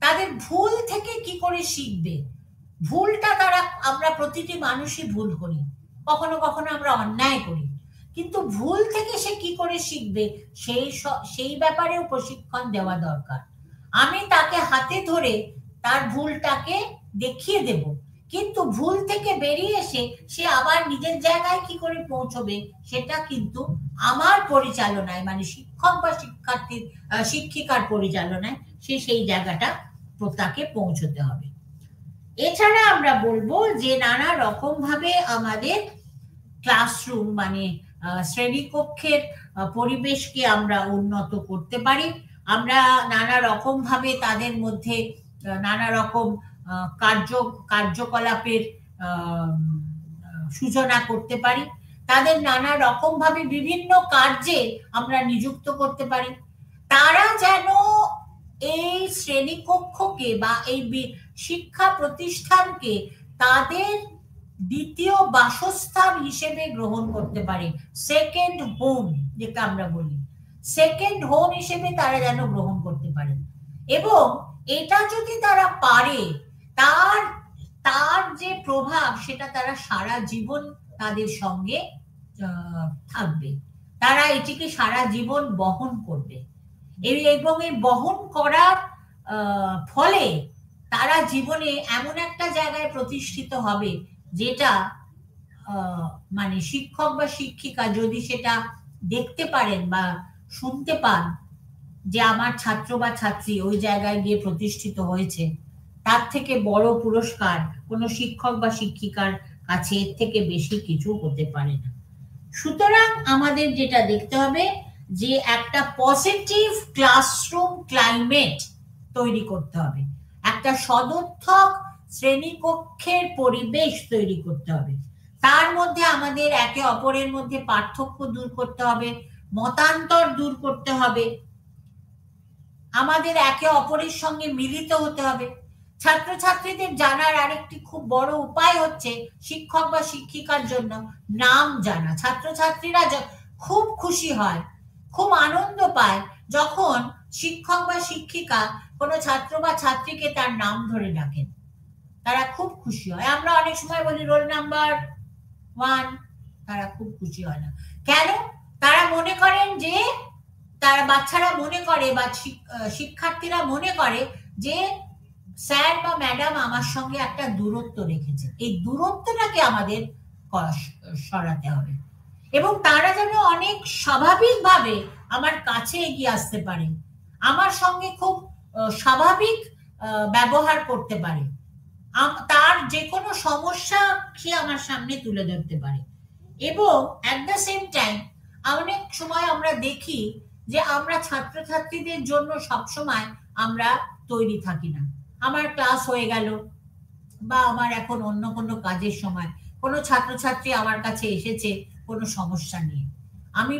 তাদের ভুল থেকে কি করে শিখবে, ভুলটা আমরা প্রতিটি মানুষই ভুল করি, কখনো কখনো আমরা অন্যায় করি, কিন্তু ভুল থেকে সে কি করে শিখবে সেই ব্যাপারেও প্রশিক্ষণ দেওয়া দরকার। আমি তাকে হাতে ধরে তার ভুলটাকে দেখিয়ে দেব, কিন্তু ভুল থেকে বেরিয়ে এসে সে আবার নিজের জায়গায় কি করে পৌঁছবে সেটা কিন্তু আমার পরিচালনায়, মানে শিক্ষক বা শিক্ষিকার পরিচালনায় সেই জায়গাটা তাকে পৌঁছতে হবে। এছাড়া আমরা বলবো যে নানা রকম ভাবে আমাদের ক্লাসরুম মানে শ্রেণীকক্ষের পরিবেশকে আমরা উন্নত করতে পারি। আমরা নানা রকম ভাবে তাদের মধ্যে নানা রকম কার্যকলাপের সূচনা করতে পারি, তাদের নানা রকম ভাবে বিভিন্ন কার্যে আমরা নিযুক্ত করতে পারি। তারা যেন এই শ্রেণীকক্ষকে বা এই শিক্ষা প্রতিষ্ঠানকে তাদের দ্বিতীয় বাসস্থান হিসেবে গ্রহণ করতে পারে, সেকেন্ড হোম যেটা আমরা বলি, সেকেন্ড হোম হিসেবে তারা যেন গ্রহণ করতে পারে। এবং এটা যদি তারা পারে, তার যে প্রভাব সেটা তারা সারা জীবন তাদের সঙ্গে থাকবে, তারা এটিকে সারা জীবন বহন করবে এবং এই বহন করার ফলে তারা জীবনে এমন একটা জায়গায় প্রতিষ্ঠিত হবে যেটা মানে শিক্ষক বা শিক্ষিকা যদি সেটা দেখতে পারেন বা শুনতে পান যে আমার ছাত্র বা ছাত্রী ওই জায়গায় গিয়ে প্রতিষ্ঠিত হয়েছে, তার থেকে বড় পুরস্কার কোনো শিক্ষক বা শিক্ষিকার কাছে এর থেকে বেশি কিছু হতে পারে না। সুতরাং আমাদের যেটা দেখতে হবে যে একটা পজিটিভ ক্লাসরুম ক্লাইমেট তৈরি করতে হবে, একটা সদর্থক শ্রেণীকক্ষের পরিবেশ তৈরি করতে হবে, তার মধ্যে আমাদের একে অপরের মধ্যে পার্থক্য দূর করতে হবে, মতান্তর দূর করতে হবে, আমাদের একে অপরের সঙ্গে মিলিত হতে হবে। ছাত্রছাত্রীদের জানার আরেকটি খুব বড় উপায় হচ্ছে শিক্ষক বা শিক্ষিকার জন্য নাম জানা। ছাত্রছাত্রীরা খুব খুশি হয়, খুব আনন্দ পায় যখন শিক্ষক বা শিক্ষিকা কোনো ছাত্র বা ছাত্রীকে তার নাম ধরে ডাকেন, তারা খুব খুশি হয়। আমরা অনেক সময় বলি রোল নাম্বার 1, তারা খুব খুশি হয় না। কেন? তারা মনে করেন যে তারা বাচ্চারা মনে করে বা শিক্ষার্থীরা মনে করে যে স্যার বা ম্যাডাম আমার সঙ্গে একটা দূরত্ব রেখেছে। এই দূরত্বটাকে আমাদের সরাতে হবে এবং তারা যেন অনেক স্বাভাবিকভাবে আমার কাছে এগিয়ে আসতে পারে, আমার সঙ্গে খুব স্বাভাবিক ব্যবহার করতে পারে, তার যে কোনো সমস্যা সে আমার সামনে তুলে ধরতে পারে। এবং অ্যাট দ্য সেম টাইম অনেক সময় আমরা দেখি যে আমরা ছাত্রছাত্রীদের জন্য সবসময় আমরা তৈরি থাকি না। আমার ক্লাস হয়ে গেল বা আমার এখন অন্য কোনো কাজের সময় কোনো ছাত্রছাত্রী আমার কাছে এসেছে কোনো সমস্যা নিয়ে, আমি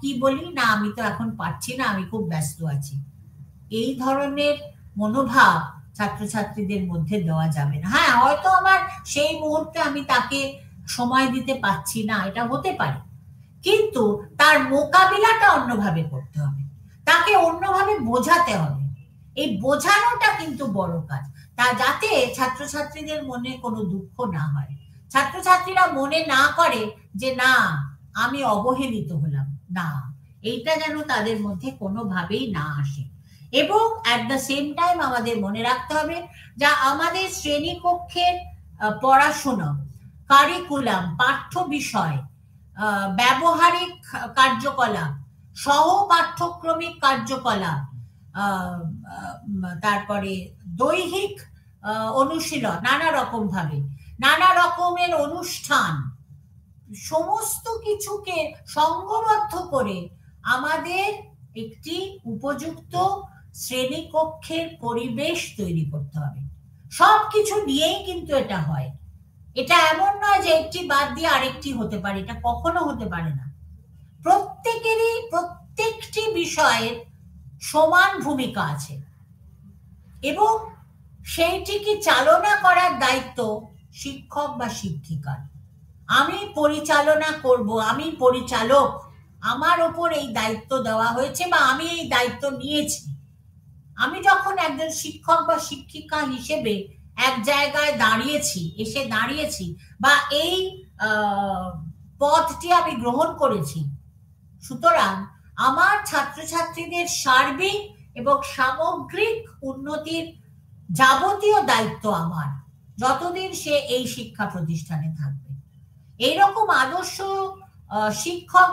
কি বলি না আমি তো এখন পারছি না, আমি খুব ব্যস্ত আছি। এই ধরনের মনোভাব ছাত্রছাত্রীদের মধ্যে দেওয়া যাবে না। হ্যাঁ, হয়তো আমার সেই মুহূর্তে আমি তাকে সময় দিতে পারছি না, এটা হতে পারে, কিন্তু তার মোকাবিলাটা অন্যভাবে করতে হবে, তাকে অন্যভাবে বোঝাতে হবে। এই বোঝানোটা কিন্তু বড় কাজ, তা যাতে ছাত্রছাত্রীদের মনে কোনো দুঃখ না হয়, ছাত্রছাত্রীরা মনে না করে যে না আমি অবহেলিত হলাম, না, এইটা যেন তাদের মধ্যে কোনোভাবেই না আসে। এবং অ্যাট দ্য সেম টাইম আমাদের মনে রাখতে হবে যা আমাদের শ্রেণীকক্ষের পড়াশোনা, কারিকুলাম, পাঠ্য বিষয়, ব্যবহারিক কার্যকলাপ, সহ পাঠ্যক্রমিক কার্যকলাপ, তারপরে দৈহিক অনুশীলন, নানা রকম ভাবে নানা রকমের অনুষ্ঠান, সমস্ত কিছুকে সংঘবদ্ধ করে আমাদের একটি উপযুক্ত শ্রেণীকক্ষের পরিবেশ তৈরি করতে হবে। সবকিছু নিয়েই কিন্তু এটা হয়, এটা এমন নয় যে একটি বাদ দিয়ে আরেকটি হতে পারে, এটা কখনো হতে পারে না। প্রত্যেকেরই প্রত্যেকটি বিষয়ের সমান ভূমিকা আছে এবং সেইটিকে চালনা করার দায়িত্ব শিক্ষক বা শিক্ষিকার। আমি পরিচালনা করব, আমি পরিচালক, আমার ওপর এই দায়িত্ব দেওয়া হয়েছে বা আমি এই দায়িত্ব নিয়েছি। আমি যখন একজন শিক্ষক বা শিক্ষিকা হিসেবে এক জায়গায় দাঁড়িয়েছি বা এই পথটি আমি গ্রহণ করেছি, সুতরাং আমার ছাত্রছাত্রীদের সার্বিক এবং সামগ্রিক উন্নতির যাবতীয় দায়িত্ব আমার, যতদিন সে এই শিক্ষা প্রতিষ্ঠানে থাকবে। এইরকম আদর্শ শিক্ষক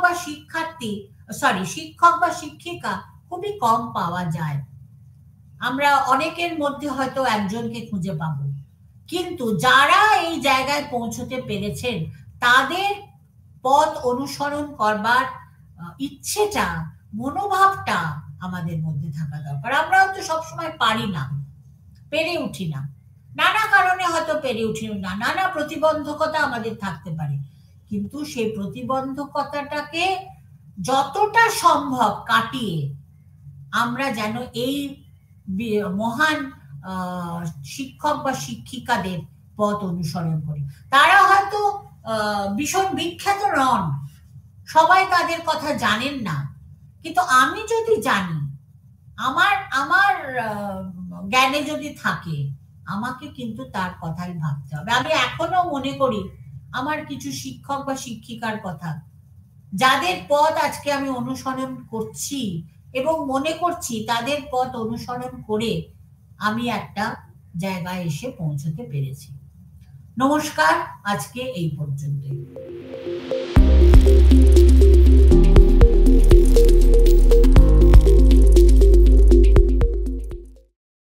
বা শিক্ষিকা খুবই কম পাওয়া যায়। আমরা অনেকের মধ্যে হয়তো একজনকে খুঁজে পাবো, কিন্তু যারা এই জায়গায় পৌঁছতে পেরেছেন তাদের পথ অনুসরণ করবার ইচ্ছেটা, মনোভাবটা আমাদের মধ্যে থাকা দরকার। আমরা হয়তো সবসময় পারি না, পেরে উঠি না, নানা কারণে হয়তো পেরে উঠি না, নানা প্রতিবন্ধকতা আমাদের থাকতে পারে, কিন্তু সেই প্রতিবন্ধকতাটাকে যতটা সম্ভব কাটিয়ে আমরা যেন এই মহান শিক্ষক বা শিক্ষিকাদের পথ অনুসরণ করি। তারা হয়তো ভীষণ বিখ্যাত নন, সবাই তাদের কথা জানেন না, কিন্তু আমি যদি জানি, আমার জ্ঞানে যদি থাকে, আমাকে কিন্তু তার কথাই ভাবতে হবে। আমি এখনো মনে করি আমার কিছু শিক্ষক বা শিক্ষিকার কথা, যাদের পথ আজকে আমি অনুসরণ করছি এবং মনে করছি তাদের পথ অনুসরণ করে আমি একটা জায়গায় এসে পৌঁছতে পেরেছি। নমস্কার, আজকে এই পর্যন্তই।